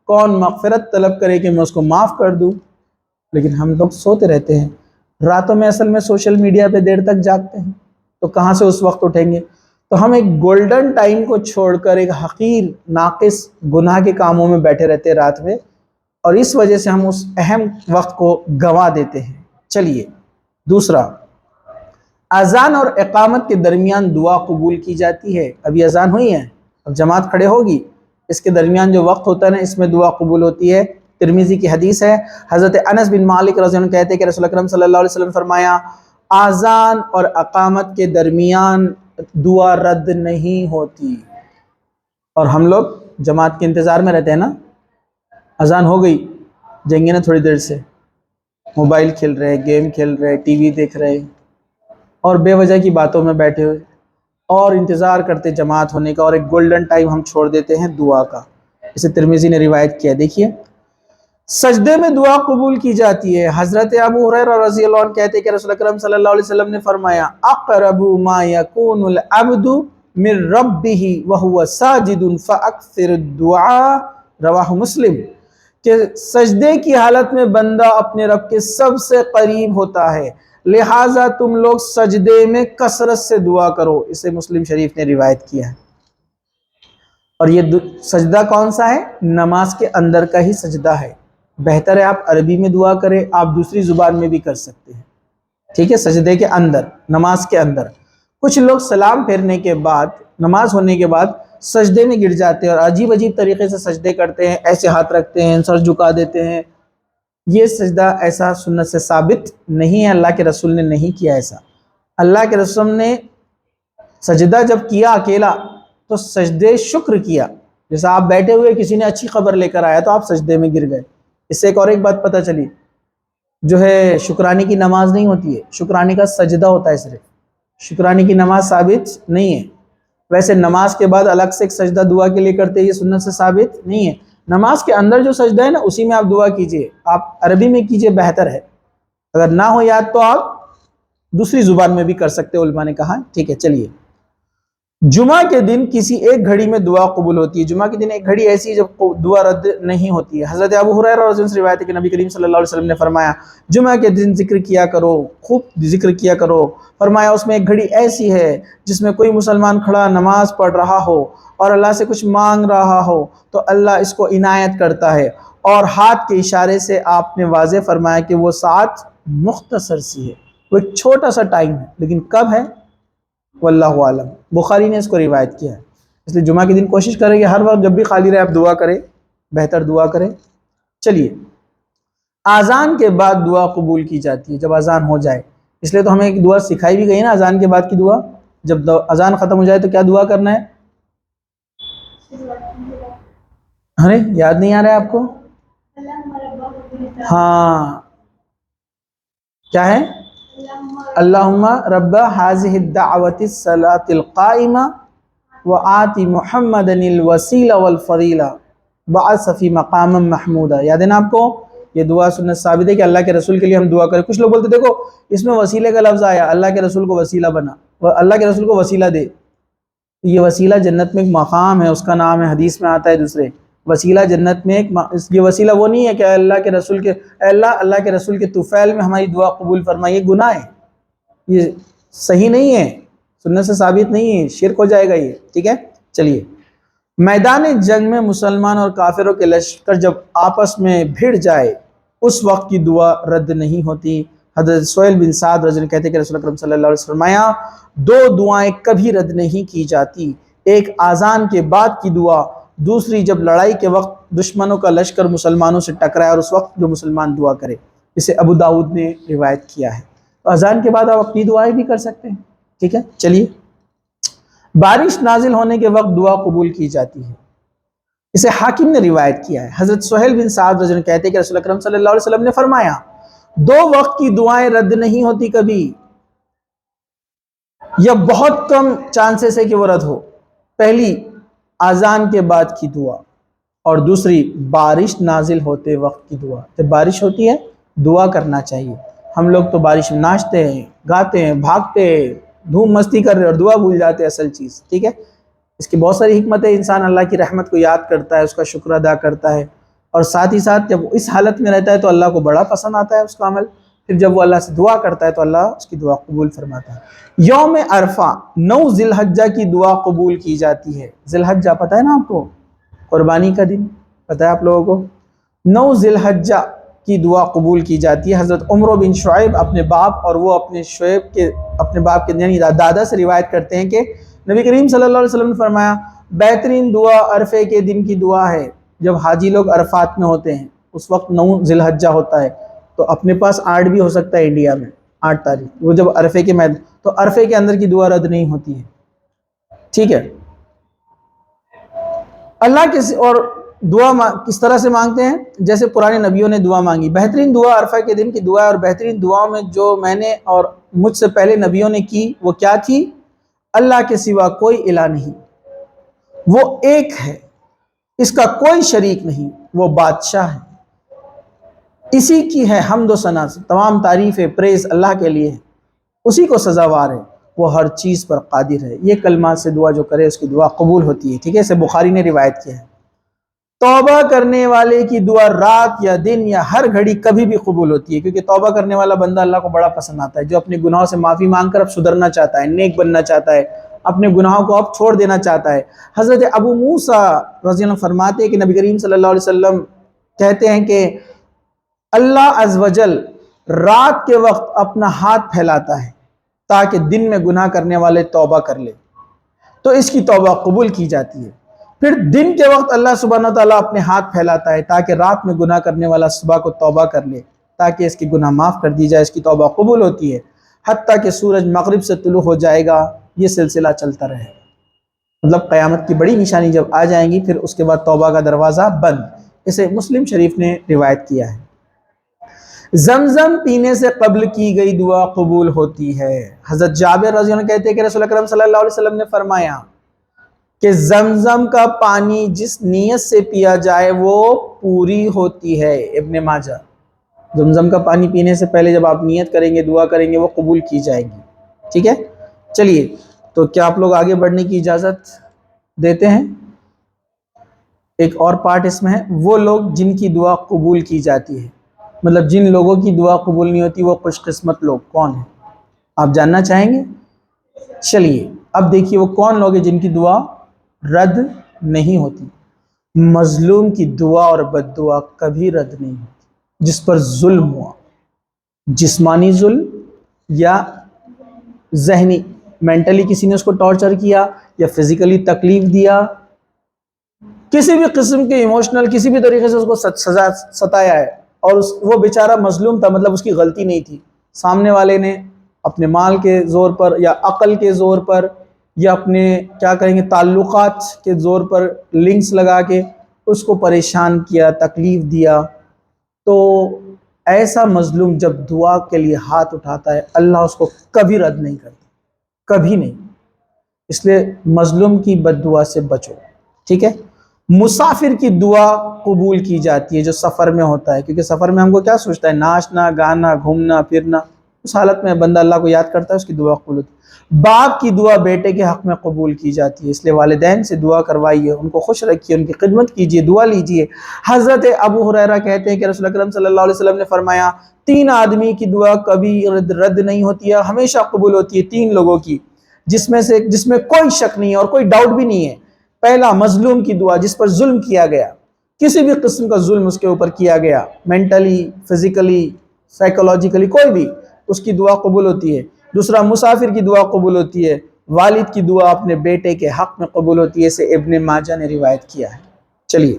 کون مغفرت طلب کرے کہ میں اس کو معاف کر دوں۔ لیکن ہم لوگ سوتے رہتے ہیں، راتوں میں اصل میں سوشل میڈیا پہ دیر تک جاگتے ہیں، تو کہاں سے اس وقت اٹھیں گے؟ تو ہم ایک گولڈن ٹائم کو چھوڑ کر ایک حقیر ناقص گناہ کے کاموں میں بیٹھے رہتے ہیں رات میں، اور اس وجہ سے ہم اس اہم وقت کو گنوا دیتے ہیں۔ چلیے دوسرا، اذان اور اقامت کے درمیان دعا قبول کی جاتی ہے۔ ابھی اذان ہوئی ہے، اب جماعت کھڑے ہوگی، اس کے درمیان جو وقت ہوتا ہے نا، اس میں دعا قبول ہوتی ہے۔ ترمذی کی حدیث ہے، حضرت انس بن مالک رضی اللہ عنہ کہتے ہیں کہ رسول اکرم صلی اللہ علیہ وسلم فرمایا، اذان اور اقامت کے درمیان دعا رد نہیں ہوتی۔ اور ہم لوگ جماعت کے انتظار میں رہتے ہیں نا، اذان ہو گئی، جائیں گے نا تھوڑی دیر سے، موبائل کھیل رہے، گیم کھیل رہے، ٹی وی دیکھ رہے، اور بے وجہ کی باتوں میں بیٹھے ہوئے، اور انتظار کرتے جماعت ہونے کا، اور ایک گولڈن ٹائم ہم چھوڑ دیتے ہیں دعا کا۔ اسے ترمذی نے روایت کیا۔ دیکھیے سجدے میں دعا قبول کی جاتی ہے۔ حضرت ابو ہریرہ رضی اللہ عنہ کہتے ہیں کہ رسول اکرم صلی اللہ علیہ وسلم نے فرمایا اقرب ما یکون العبد من ربہ وہو ساجد فاکثر الدعاء، رواہ مسلم، کہ سجدے کی حالت میں بندہ اپنے رب کے سب سے قریب ہوتا ہے، لہٰذا تم لوگ سجدے میں کثرت سے دعا کرو۔ اسے مسلم شریف نے روایت کیا ہے۔ اور یہ سجدہ کون سا ہے؟ نماز کے اندر کا ہی سجدہ ہے۔ بہتر ہے آپ عربی میں دعا کریں، آپ دوسری زبان میں بھی کر سکتے ہیں، ٹھیک ہے؟ سجدے کے اندر، نماز کے اندر کچھ لوگ سلام پھیرنے کے بعد، نماز ہونے کے بعد سجدے میں گر جاتے ہیں اور عجیب عجیب طریقے سے سجدے کرتے ہیں، ایسے ہاتھ رکھتے ہیں، سر جھکا دیتے ہیں۔ یہ سجدہ ایسا سنت سے ثابت نہیں ہے، اللہ کے رسول نے نہیں کیا ایسا۔ اللہ کے رسول نے سجدہ جب کیا اکیلا تو سجدے شکر کیا، جیسا آپ بیٹھے ہوئے کسی نے اچھی خبر لے کر آیا تو آپ سجدے میں گر گئے۔ اس سے ایک بات پتہ چلی، جو ہے شکرانے کی نماز نہیں ہوتی ہے، شکرانے کا سجدہ ہوتا ہے صرف، شکرانے کی نماز ثابت نہیں ہے۔ ویسے نماز کے بعد الگ سے ایک سجدہ دعا کے لیے کرتے، یہ سنت سے ثابت نہیں ہے۔ نماز کے اندر جو سجدہ ہے نا، اسی میں آپ دعا کیجئے، آپ عربی میں کیجئے بہتر ہے، اگر نہ ہو یاد تو آپ دوسری زبان میں بھی کر سکتے، علماء نے کہا، ٹھیک ہے؟ چلیے، جمعہ کے دن کسی ایک گھڑی میں دعا قبول ہوتی ہے۔ جمعہ کے دن ایک گھڑی ایسی ہے جب دعا رد نہیں ہوتی ہے۔ حضرت ابو ہریرہ رضی اللہ عنہ سے روایت ہے کہ نبی کریم صلی اللہ علیہ وسلم نے فرمایا جمعہ کے دن ذکر کیا کرو، خوب ذکر کیا کرو۔ فرمایا اس میں ایک گھڑی ایسی ہے جس میں کوئی مسلمان کھڑا نماز پڑھ رہا ہو اور اللہ سے کچھ مانگ رہا ہو تو اللہ اس کو عنایت کرتا ہے، اور ہاتھ کے اشارے سے آپ نے واضح فرمایا کہ وہ ساعت مختصر سی ہے، وہ ایک چھوٹا سا ٹائم ہے، لیکن کب ہے واللہ عالم۔ بخاری نے اس کو روایت کیا ہے۔ اس لیے جمعہ کے دن کوشش کریں کہ ہر وقت جب بھی خالی رہے آپ دعا کریں، بہتر دعا کریں۔ چلیے، اذان کے بعد دعا قبول کی جاتی ہے جب اذان ہو جائے، اس لیے تو ہمیں ایک دعا سکھائی بھی گئی نا اذان کے بعد کی دعا۔ جب اذان ختم ہو جائے تو کیا دعا کرنا ہے؟ ارے یاد نہیں آ رہا ہے آپ کو؟ ہاں، کیا ہے؟ اللہم رب هذه الدعوة الصلاة القائمة وآت محمدا الوسیلہ والفضیلہ بعث فی مقام محمودا۔ یاد ہے نا آپ کو؟ یہ دعا سنت ثابت ہے کہ اللہ کے رسول کے لیے ہم دعا کریں۔ کچھ لوگ بولتے دیکھو اس میں وسیلے کا لفظ آیا، اللہ کے رسول کو وسیلہ بنا، اللہ کے رسول کو وسیلہ دے۔ یہ وسیلہ جنت میں ایک مقام ہے، اس کا نام ہے، حدیث میں آتا ہے دوسرے، وسیلہ جنت میں ایک یہ وسیلہ وہ نہیں ہے کہ اللہ کے رسول کے اللہ کے رسول کے طفیل میں ہماری دعا قبول فرمائے، یہ گناہ ہے، یہ صحیح نہیں ہے، سنت سے ثابت نہیں ہے، شرک ہو جائے گا یہ، ٹھیک ہے؟ چلیے، میدان جنگ میں مسلمان اور کافروں کے لشکر جب آپس میں بھیڑ جائے اس وقت کی دعا رد نہیں ہوتی۔ حضرت سہیل بن سعد رضی اللہ عنہ کہتے ہیں کہ رسول اکرم صلی اللہ علیہ وسلم فرمایا دو دعائیں کبھی رد نہیں کی جاتی، ایک اذان کے بعد کی دعا، دوسری جب لڑائی کے وقت دشمنوں کا لشکر مسلمانوں سے ٹکرائے اور اس وقت جو مسلمان دعا کرے۔ اسے ابو داؤد نے روایت کیا ہے۔ تو اذان کے بعد آپ اپنی دعائیں بھی کر سکتے ہیں، ٹھیک ہے؟ چلیے، بارش نازل ہونے کے وقت دعا قبول کی جاتی ہے، اسے حاکم نے روایت کیا ہے۔ حضرت سہیل بن سعد رضی اللہ عنہ کہتے ہیں کہ رسول اکرم صلی اللہ علیہ وسلم نے فرمایا دو وقت کی دعائیں رد نہیں ہوتی کبھی، یا بہت کم چانسز ہے کہ وہ رد ہو۔ پہلی اذان کے بعد کی دعا، اور دوسری بارش نازل ہوتے وقت کی دعا۔ جب بارش ہوتی ہے دعا کرنا چاہیے۔ ہم لوگ تو بارش میں ناچتے ہیں، گاتے ہیں، بھاگتے ہیں، دھوم مستی کر رہے اور دعا بھول جاتے ہیں اصل چیز، ٹھیک ہے؟ اس کی بہت ساری حکمت ہے، انسان اللہ کی رحمت کو یاد کرتا ہے، اس کا شکر ادا کرتا ہے، اور ساتھ ہی ساتھ جب اس حالت میں رہتا ہے تو اللہ کو بڑا پسند آتا ہے اس کا عمل، پھر جب وہ اللہ سے دعا کرتا ہے تو اللہ اس کی دعا قبول فرماتا ہے۔ یوم عرفہ 9 ذی الحجہ کی دعا قبول کی جاتی ہے۔ ذی الحجہ پتہ ہے نا آپ کو؟ قربانی کا دن پتہ ہے آپ لوگوں کو؟ 9 ذی الحجہ کی دعا قبول کی جاتی ہے۔ حضرت عمرو بن شعیب اپنے باپ اور وہ اپنے باپ کے یعنی دادا سے روایت کرتے ہیں کہ نبی کریم صلی اللہ علیہ وسلم نے فرمایا بہترین دعا عرفے کے دن کی دعا ہے۔ جب حاجی لوگ عرفات میں ہوتے ہیں اس وقت 9 ذی الحجہ ہوتا ہے، تو اپنے پاس 8 بھی ہو سکتا ہے انڈیا میں، 8 تاریخ، وہ جب عرفے کے میدان، تو عرفے کے اندر کی دعا رد نہیں ہوتی ہے، ٹھیک ہے؟ اللہ کے اور دعا کس طرح سے مانگتے ہیں؟ جیسے پرانے نبیوں نے دعا مانگی۔ بہترین دعا عرفہ کے دن کی دعا ہے، اور بہترین دعا میں جو میں نے اور مجھ سے پہلے نبیوں نے کی وہ کیا تھی؟ اللہ کے سوا کوئی الہ نہیں، وہ ایک ہے، اس کا کوئی شریک نہیں، وہ بادشاہ ہے، اسی کی ہے حمد و ثنا، تمام تعریف پریز اللہ کے لیے ہے، اسی کو سزاوار ہے، وہ ہر چیز پر قادر ہے۔ یہ کلمات سے دعا جو کرے اس کی دعا قبول ہوتی ہے، ٹھیک ہے، اسے بخاری نے روایت کیا ہے۔ توبہ کرنے والے کی دعا رات یا دن یا ہر گھڑی کبھی بھی قبول ہوتی ہے، کیونکہ توبہ کرنے والا بندہ اللہ کو بڑا پسند آتا ہے، جو اپنے گناہوں سے معافی مانگ کر اب سدھرنا چاہتا ہے، نیک بننا چاہتا ہے، اپنے گناہوں کو اب چھوڑ دینا چاہتا ہے۔ حضرت ابو موسیٰ رضی اللہ عنہ فرماتے ہیں کہ نبی کریم صلی اللہ علیہ وسلم کہتے ہیں کہ اللہ عز و جل رات کے وقت اپنا ہاتھ پھیلاتا ہے تاکہ دن میں گناہ کرنے والے توبہ کر لے، تو اس کی توبہ قبول کی جاتی ہے۔ پھر دن کے وقت اللہ سبحانہ وتعالیٰ اپنے ہاتھ پھیلاتا ہے تاکہ رات میں گناہ کرنے والا صبح کو توبہ کر لے، تاکہ اس کی گناہ معاف کر دی جائے، اس کی توبہ قبول ہوتی ہے، حتیٰ کہ سورج مغرب سے طلوع ہو جائے گا، یہ سلسلہ چلتا رہے، مطلب قیامت کی بڑی نشانی جب آ جائیں گی پھر اس کے بعد توبہ کا دروازہ بند۔ اسے مسلم شریف نے روایت کیا ہے۔ زمزم پینے سے قبل کی گئی دعا قبول ہوتی ہے۔ حضرت جابر رضی اللہ عنہ کہتے ہیں کہ رسول اکرم صلی اللہ علیہ وسلم نے فرمایا کہ زمزم کا پانی جس نیت سے پیا جائے وہ پوری ہوتی ہے۔ ابن ماجہ، زمزم کا پانی پینے سے پہلے جب آپ نیت کریں گے، دعا کریں گے، وہ قبول کی جائے گی، ٹھیک ہے۔ چلیے، تو کیا آپ لوگ آگے بڑھنے کی اجازت دیتے ہیں؟ ایک اور پارٹ اس میں ہے، وہ لوگ جن کی دعا قبول کی جاتی ہے، مطلب جن لوگوں کی دعا قبول نہیں ہوتی وہ خوش قسمت لوگ کون ہیں؟ آپ جاننا چاہیں گے؟ چلیے اب دیکھیے وہ کون لوگ ہیں جن کی دعا رد نہیں ہوتی۔ مظلوم کی دعا اور بد دعا کبھی رد نہیں ہوتی، جس پر ظلم ہوا، جسمانی ظلم یا ذہنی، مینٹلی کسی نے اس کو ٹارچر کیا یا فزیکلی تکلیف دیا، کسی بھی قسم کے ایموشنل کسی بھی طریقے سے اس کو سزا ستایا ہے، اور وہ بیچارہ مظلوم تھا، مطلب اس کی غلطی نہیں تھی، سامنے والے نے اپنے مال کے زور پر یا عقل کے زور پر یا اپنے کیا کہیں گے تعلقات کے زور پر لنکس لگا کے اس کو پریشان کیا، تکلیف دیا، تو ایسا مظلوم جب دعا کے لیے ہاتھ اٹھاتا ہے اللہ اس کو کبھی رد نہیں کرتا، کبھی نہیں۔ اس لیے مظلوم کی بد دعا سے بچو، ٹھیک ہے۔ مسافر کی دعا قبول کی جاتی ہے جو سفر میں ہوتا ہے، کیونکہ سفر میں ہم کو کیا سوچتا ہے، ناچنا گانا گھومنا پھرنا، اس حالت میں بندہ اللہ کو یاد کرتا ہے، اس کی دعا قبول ہوتی ہے۔ باپ کی دعا بیٹے کے حق میں قبول کی جاتی ہے، اس لیے والدین سے دعا کروائیے، ان کو خوش رکھیے، ان کی خدمت کیجیے، دعا لیجیے۔ حضرت ابو ہریرہ کہتے ہیں کہ رسول اکرم صلی اللہ علیہ وسلم نے فرمایا 3 آدمی کی دعا کبھی رد نہیں ہوتی ہے، ہمیشہ قبول ہوتی ہے، 3 لوگوں کی، جس میں کوئی شک نہیں ہے اور کوئی ڈاؤٹ بھی نہیں ہے۔ پہلا، مظلوم کی دعا، جس پر ظلم کیا گیا، کسی بھی قسم کا ظلم اس کے اوپر کیا گیا، مینٹلی، فزیکلی، سائیکولوجیکلی، کوئی بھی، اس کی دعا قبول ہوتی ہے۔ دوسرا، مسافر کی دعا قبول ہوتی ہے۔ والد کی دعا اپنے بیٹے کے حق میں قبول ہوتی ہے، اسے ابن ماجہ نے روایت کیا ہے۔ چلیے،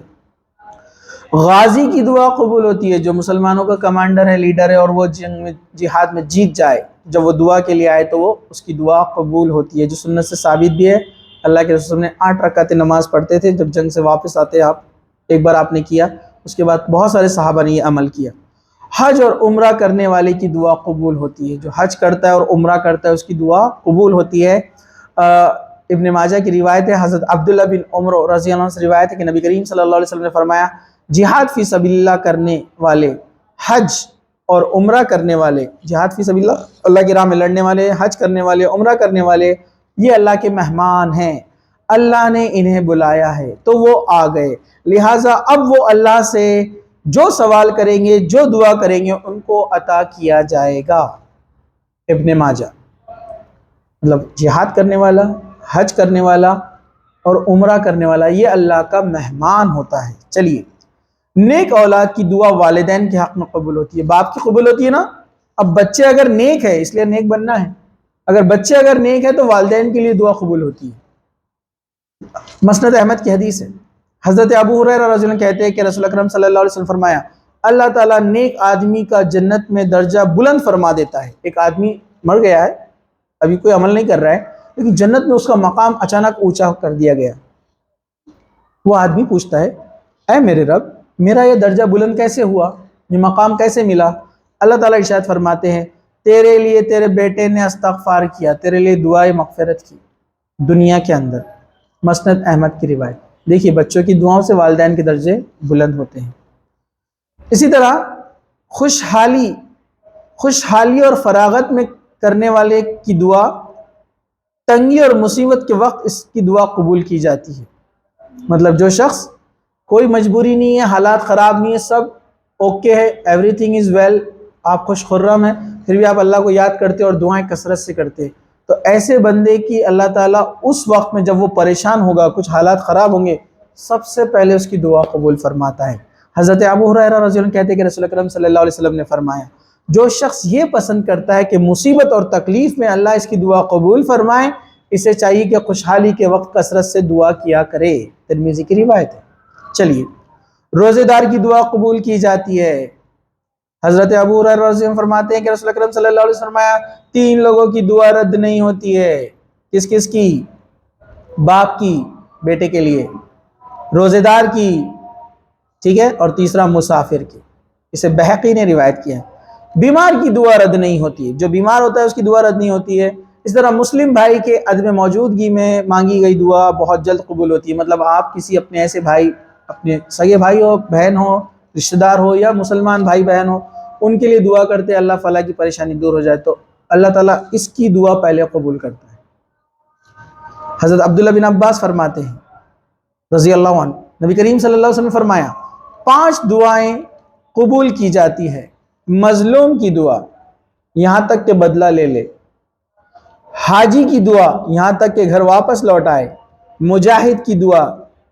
غازی کی دعا قبول ہوتی ہے، جو مسلمانوں کا کمانڈر ہے، لیڈر ہے، اور وہ جنگ میں جہاد میں جیت جائے، جب وہ دعا کے لیے آئے تو وہ اس کی دعا قبول ہوتی ہے، جو سنت سے ثابت بھی ہے۔ اللہ کے رسول نے 8 رکعتیں نماز پڑھتے تھے، جب جنگ سے واپس آتے ایک بار آپ نے کیا، اس کے بعد بہت سارے صحابہ نے یہ عمل کیا۔ حج اور عمرہ کرنے والے کی دعا قبول ہوتی ہے، جو حج کرتا ہے اور عمرہ کرتا ہے اس کی دعا قبول ہوتی ہے۔ ابن ماجہ کی روایت ہے، حضرت عبداللہ بن عمر رضی اللہ عنہ سے روایت ہے کہ نبی کریم صلی اللہ علیہ وسلم نے فرمایا جہاد فی سبیل اللہ کرنے والے، حج اور عمرہ کرنے والے، جہاد فی سبیل اللہ، اللہ کی راہ میں لڑنے والے، حج کرنے والے، عمرہ کرنے والے، یہ اللہ کے مہمان ہیں، اللہ نے انہیں بلایا ہے تو وہ آ گئے، لہٰذا اب وہ اللہ سے جو سوال کریں گے، جو دعا کریں گے، ان کو عطا کیا جائے گا۔ ابن ماجہ، مطلب جہاد کرنے والا، حج کرنے والا اور عمرہ کرنے والا یہ اللہ کا مہمان ہوتا ہے۔ چلیے، نیک اولاد کی دعا والدین کے حق میں قبول ہوتی ہے، باپ کی قبول ہوتی ہے نا۔ اب بچے اگر نیک ہے، اس لیے نیک بننا ہے، اگر بچے اگر نیک ہے تو والدین کے لیے دعا قبول ہوتی ہے۔ مسند احمد کی حدیث ہے، حضرت ابو ہریرہ رضی اللہ عنہ کہتے ہیں کہ رسول اکرم صلی اللہ علیہ وسلم فرمایا اللہ تعالیٰ نیک آدمی کا جنت میں درجہ بلند فرما دیتا ہے۔ ایک آدمی مر گیا ہے، ابھی کوئی عمل نہیں کر رہا ہے، لیکن جنت میں اس کا مقام اچانک اونچا کر دیا گیا۔ وہ آدمی پوچھتا ہے اے میرے رب، میرا یہ درجہ بلند کیسے ہوا، یہ مقام کیسے ملا؟ اللہ تعالیٰ ارشاد فرماتے ہیں تیرے لیے تیرے بیٹے نے استغفار کیا، تیرے لیے دعائے مغفرت کی، دنیا کے اندر۔ مسند احمد کی روایت۔ دیکھیے بچوں کی دعاؤں سے والدین کے درجے بلند ہوتے ہیں۔ اسی طرح خوشحالی اور فراغت میں کرنے والے کی دعا، تنگی اور مصیبت کے وقت اس کی دعا قبول کی جاتی ہے۔ مطلب جو شخص کوئی مجبوری نہیں ہے، حالات خراب نہیں ہے، سب اوکے ہے، ایوری تھنگ از ویل، آپ خوش خرم ہیں، پھر بھی آپ اللہ کو یاد کرتے اور دعائیں کثرت سے کرتے، تو ایسے بندے کی اللہ تعالیٰ اس وقت میں جب وہ پریشان ہوگا، کچھ حالات خراب ہوں گے، سب سے پہلے اس کی دعا قبول فرماتا ہے۔ حضرت ابو ہریرہ رضی اللہ عنہ کہتے ہیں کہ رسول اکرم صلی اللہ علیہ وسلم نے فرمایا، جو شخص یہ پسند کرتا ہے کہ مصیبت اور تکلیف میں اللہ اس کی دعا قبول فرمائے، اسے چاہیے کہ خوشحالی کے وقت کثرت سے دعا کیا کرے۔ ترمذی کی روایت ہے۔ چلیے، روزے دار کی دعا قبول کی جاتی ہے۔ حضرت ابو ہریرہ رضی اللہ عنہ فرماتے ہیں کہ رسول اکرم صلی اللہ علیہ وسلم فرمایا، 3 لوگوں کی دعا رد نہیں ہوتی ہے۔ کس کس کی؟ باپ کی بیٹے کے لیے، روزے دار کی، ٹھیک ہے، اور تیسرا مسافر کی۔ اسے بہقی نے روایت کیا ہے۔ بیمار کی دعا رد نہیں ہوتی ہے، جو بیمار ہوتا ہے اس کی دعا رد نہیں ہوتی ہے۔ اس طرح مسلم بھائی کے عدم موجودگی میں مانگی گئی دعا بہت جلد قبول ہوتی ہے۔ مطلب آپ کسی اپنے ایسے بھائی، اپنے سگے بھائی ہو، بہن ہو، رشتہ دار ہو، یا مسلمان بھائی بہن ہو، ان کے لیے دعا کرتے ہیں اللہ فلاں کی پریشانی دور ہو جائے، تو اللہ تعالیٰ اس کی دعا پہلے قبول کرتا ہے۔ حضرت عبداللہ بن عباس فرماتے ہیں رضی اللہ عنہ، نبی کریم صلی اللہ علیہ وسلم نے فرمایا، 5 دعائیں قبول کی جاتی ہے۔ مظلوم کی دعا، یہاں تک کہ بدلہ لے لے۔ حاجی کی دعا، یہاں تک کہ گھر واپس لوٹ آئے۔ مجاہد کی دعا،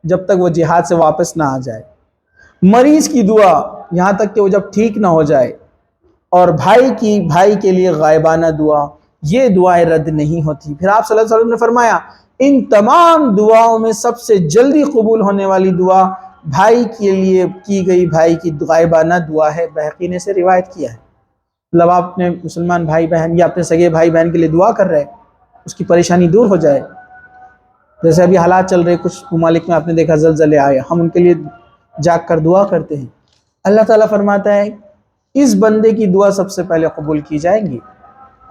جب تک وہ جہاد سے واپس نہ آ جائے۔ مریض کی دعا، یہاں تک کہ وہ جب ٹھیک نہ ہو جائے۔ اور بھائی کے لیے غائبانہ دعا، یہ دعائیں رد نہیں ہوتی۔ پھر آپ صلی اللہ علیہ وسلم نے فرمایا، ان تمام دعاؤں میں سب سے جلدی قبول ہونے والی دعا بھائی کے لیے کی گئی بھائی کی غائبانہ دعا ہے۔ بہقی نے سے روایت کیا ہے۔ مطلب آپ اپنے مسلمان بھائی بہن یا اپنے سگے بھائی بہن کے لیے دعا کر رہے، اس کی پریشانی دور ہو جائے۔ جیسے ابھی حالات چل رہے، کچھ ممالک میں آپ نے دیکھا زلزلے آئے، ہم ان کے لیے جاگ کر دعا کرتے ہیں، اللہ تعالیٰ فرماتا ہے اس بندے کی دعا سب سے پہلے قبول کی جائیں گی،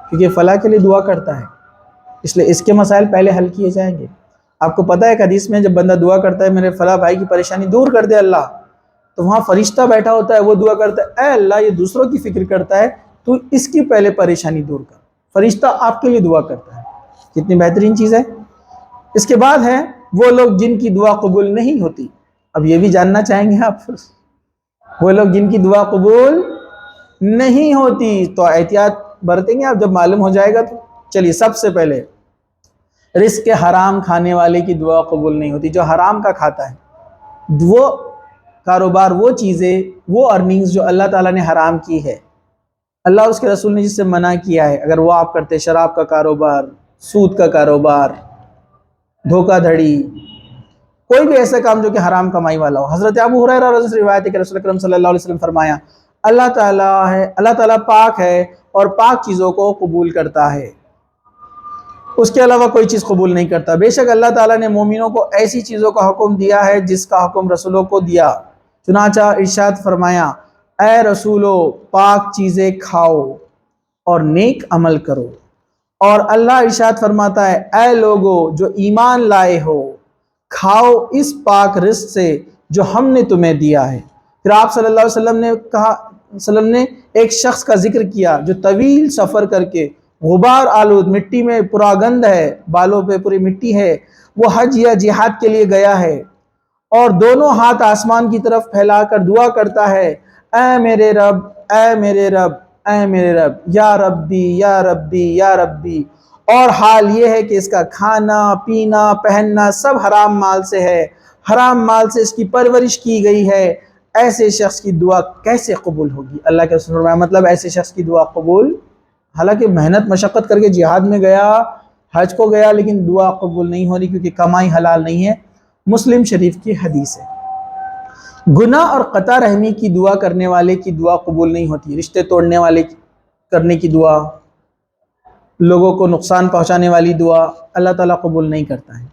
کیونکہ فلاں کے لیے دعا کرتا ہے، اس لیے اس کے مسائل پہلے حل کیے جائیں گے۔ آپ کو پتہ ہے کہ حدیث میں جب بندہ دعا کرتا ہے میرے فلاں بھائی کی پریشانی دور کر دے اللہ، تو وہاں فرشتہ بیٹھا ہوتا ہے، وہ دعا کرتا ہے، اے اللہ یہ دوسروں کی فکر کرتا ہے، تو اس کی پہلے پریشانی دور کر۔ فرشتہ آپ کے لیے دعا کرتا ہے، کتنی بہترین چیز ہے۔ اس کے بعد ہے وہ لوگ جن کی دعا قبول نہیں ہوتی۔ اب یہ بھی جاننا چاہیں گے آپ، وہ لوگ جن کی دعا قبول نہیں ہوتی، تو احتیاط برتیں گے آپ جب معلوم ہو جائے گا تو۔ چلیے، سب سے پہلے رزق حرام کھانے والے کی دعا قبول نہیں ہوتی، جو حرام کا کھاتا ہے، وہ کاروبار، وہ چیزیں، وہ ارننگز جو اللہ تعالیٰ نے حرام کی ہے، اللہ اس کے رسول نے جس سے منع کیا ہے، اگر وہ آپ کرتے، شراب کا کاروبار، سود کا کاروبار، دھوکہ دھڑی، کوئی بھی ایسا کام جو کہ حرام کمائی والا ہو۔ حضرت ابو ہریرہ رضی اللہ عنہ سے روایت ہے کہ رسول اکرم صلی اللہ علیہ وسلم فرمایا، اللہ تعالیٰ پاک ہے اور پاک چیزوں کو قبول کرتا ہے، اس کے علاوہ کوئی چیز قبول نہیں کرتا۔ بے شک اللہ تعالیٰ نے مومنوں کو ایسی چیزوں کا حکم دیا ہے جس کا حکم رسولوں کو دیا، چنانچہ ارشاد فرمایا، اے رسولو پاک چیزیں کھاؤ اور نیک عمل کرو۔ اور اللہ ارشاد فرماتا ہے، اے لوگو جو ایمان لائے ہو، کھاؤ اس پاک رزق سے جو ہم نے تمہیں دیا ہے۔ پھر آپ صلی اللہ علیہ وسلم نے ایک شخص کا ذکر کیا جو طویل سفر کر کے غبار آلود مٹی میں پورا گند ہے، بالوں پہ پوری مٹی ہے، وہ حج یا جہاد کے لیے گیا ہے اور دونوں ہاتھ آسمان کی طرف پھیلا کر دعا کرتا ہے، اے میرے رب، اے میرے رب، اے میرے رب، یا ربی یا ربی یا ربی، اور حال یہ ہے کہ اس کا کھانا پینا پہننا سب حرام مال سے ہے، حرام مال سے اس کی پرورش کی گئی ہے، ایسے شخص کی دعا کیسے قبول ہوگی؟ اللہ کے رسول فرمایا، مطلب ایسے شخص کی دعا قبول، حالانکہ محنت مشقت کر کے جہاد میں گیا، حج کو گیا، لیکن دعا قبول نہیں ہو رہی کیونکہ کمائی حلال نہیں ہے۔ مسلم شریف کی حدیث ہے۔ گناہ اور قطع رحمی کی دعا کرنے والے کی دعا قبول نہیں ہوتی، رشتے توڑنے والے کرنے کی دعا، لوگوں کو نقصان پہنچانے والی دعا اللہ تعالیٰ قبول نہیں کرتا ہے۔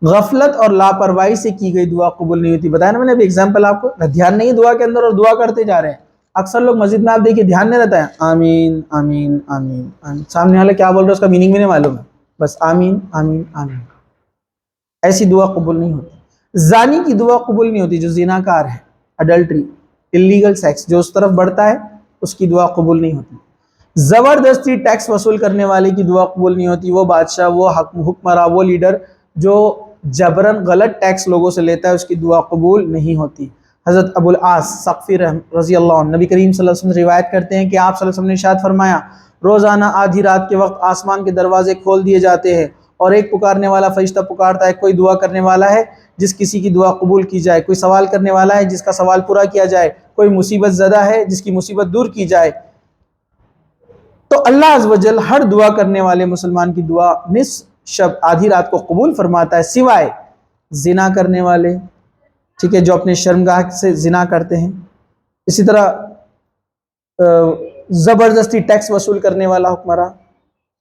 غفلت اور لاپرواہی سے کی گئی دعا قبول نہیں ہوتی۔ بتایا نا میں نے ابھی ایگزامپل آپ کو، دھیان نہیں دعا کے اندر اور دعا کرتے جا رہے ہیں۔ اکثر لوگ مسجد میں آپ دیکھیے دھیان نہیں رہتا ہے، آمین آمین آمین آمین، سامنے والے کیا بول رہے ہیں اس کا میننگ بھی نہیں معلوم ہے، بس آمین آمین آمین. ایسی دعا قبول نہیں ہوتی. زانی کی دعا قبول نہیں ہوتی جو زنا کار ہے, اڈلٹری, اللیگل سیکس جو اس طرف بڑھتا ہے, اس کی دعا قبول نہیں ہوتی. زبردستی ٹیکس وصول کرنے والے کی دعا قبول نہیں ہوتی. وہ بادشاہ, وہ حکمراں, وہ لیڈر جو جبرن غلط ٹیکس لوگوں سے لیتا ہے, اس کی دعا قبول نہیں ہوتی. حضرت ابو العاص ثقفی رضی اللہ عنہ نبی کریم صلی اللہ علیہ وسلم روایت کرتے ہیں کہ آپ صلی اللہ علیہ وسلم نے ارشاد فرمایا, روزانہ آدھی رات کے وقت آسمان کے دروازے کھول دیے جاتے ہیں اور ایک پکارنے والا فرشتہ پکارتا ہے, کوئی دعا کرنے والا ہے جس کسی کی دعا قبول کی جائے, کوئی سوال کرنے والا ہے جس کا سوال پورا کیا جائے, کوئی مصیبت زدہ ہے جس کی مصیبت دور کی جائے. تو اللہ عز و جل ہر دعا کرنے والے مسلمان کی دعا نصف شب آدھی رات کو قبول فرماتا ہے, سوائے زنا کرنے والے, ٹھیک ہے, جو اپنے شرمگاہ سے زنا کرتے ہیں. اسی طرح زبردستی ٹیکس وصول کرنے والا حکمراں,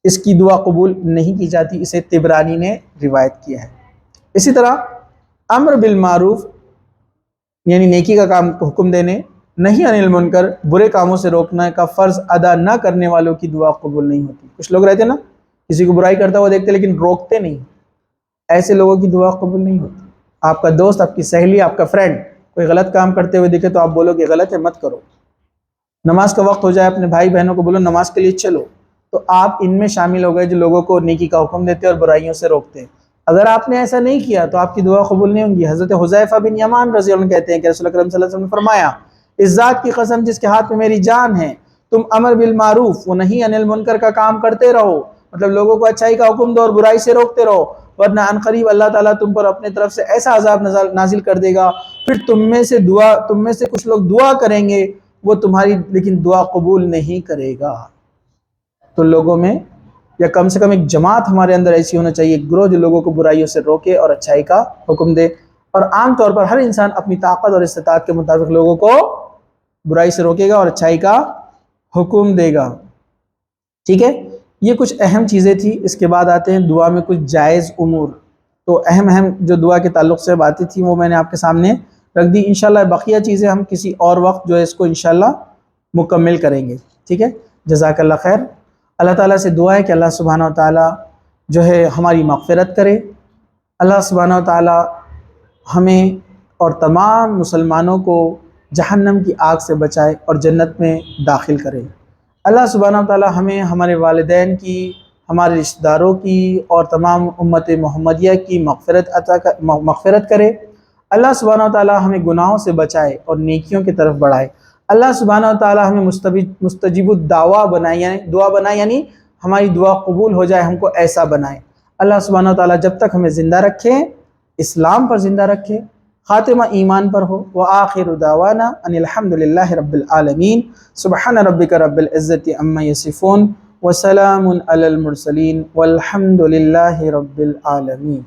اس کی دعا قبول نہیں کی جاتی. اسے طبرانی نے روایت کیا ہے. اسی طرح امر بالمعروف یعنی نیکی کا کام حکم دینے, نہیں عن المنکر برے کاموں سے روکنا کا فرض ادا نہ کرنے والوں کی دعا قبول نہیں ہوتی. کچھ لوگ رہتے نا, کسی کو برائی کرتا ہوا دیکھتے لیکن روکتے نہیں, ایسے لوگوں کی دعا قبول نہیں ہوتی. آپ کا دوست, آپ کی سہیلی, آپ کا فرینڈ کوئی غلط کام کرتے ہوئے دیکھے تو آپ بولو کہ غلط ہے, مت کرو. نماز کا وقت ہو جائے, اپنے بھائی بہنوں کو بولو نماز کے لیے چلو, تو آپ ان میں شامل ہو گئے جو لوگوں کو نیکی کا حکم دیتے اور برائیوں سے روکتے ہیں. اگر آپ نے ایسا نہیں کیا تو آپ کی دعا قبول نہیں ہوں گی. حضرت حذیفہ بن یمان رضی اللہ عنہ کہتے ہیں کہ رسول اکرم صلی اللہ علیہ وسلم نے فرمایا, اس ذات کی قسم جس کے ہاتھ میں میری جان ہے, تم امر بالمعروف و نہی عن المنکر کا کام کرتے رہو, مطلب لوگوں کو اچھائی کا حکم دو اور برائی سے روکتے رہو, ورنہ ان قریب اللہ تعالیٰ تم پر اپنے طرف سے ایسا عذاب نازل کر دے گا, پھر تم میں سے کچھ لوگ دعا کریں گے, وہ تمہاری لیکن دعا قبول نہیں کرے گا. تو لوگوں میں یا کم سے کم ایک جماعت ہمارے اندر ایسی ہونا چاہیے, ایک گروہ جو لوگوں کو برائیوں سے روکے اور اچھائی کا حکم دے. اور عام طور پر ہر انسان اپنی طاقت اور استطاعت کے مطابق لوگوں کو برائی سے روکے گا اور اچھائی کا حکم دے گا. ٹھیک ہے, یہ کچھ اہم چیزیں تھیں. اس کے بعد آتے ہیں دعا میں کچھ جائز امور. تو اہم جو دعا کے تعلق سے باتیں تھیں وہ میں نے آپ کے سامنے رکھ دی. انشاءاللہ بقیہ چیزیں ہم کسی اور وقت جو ہے اس کو انشاءاللہ مکمل کریں گے. ٹھیک ہے, جزاک اللہ خیر. اللہ تعالیٰ سے دعا ہے کہ اللہ سبحانہ و تعالیٰ جو ہے ہماری مغفرت کرے. اللہ سبحانہ و تعالیٰ ہمیں اور تمام مسلمانوں کو جہنم کی آگ سے بچائے اور جنت میں داخل کرے. اللہ سبحانہ و تعالیٰ ہمیں, ہمارے والدین کی, ہمارے رشتہ داروں کی اور تمام امت محمدیہ کی مغفرت کرے. اللہ سبحانہ و تعالیٰ ہمیں گناہوں سے بچائے اور نیکیوں کی طرف بڑھائے. اللہ سبحانہ و تعالیٰ ہمیں مستجیب الدعویٰ بنائے, دعا بنائے, یعنی ہماری دعا قبول ہو جائے, ہم کو ایسا بنائے. اللہ سبحانہ و تعالیٰ جب تک ہمیں زندہ رکھے, اسلام پر زندہ رکھے, خاتمہ ایمان پر ہو. وآخر دعوانا ان الحمد للہ رب العالمین. سبحان ربک رب العزت عما یصفون وسلام علی المرسلین والحمد للہ رب العالمین.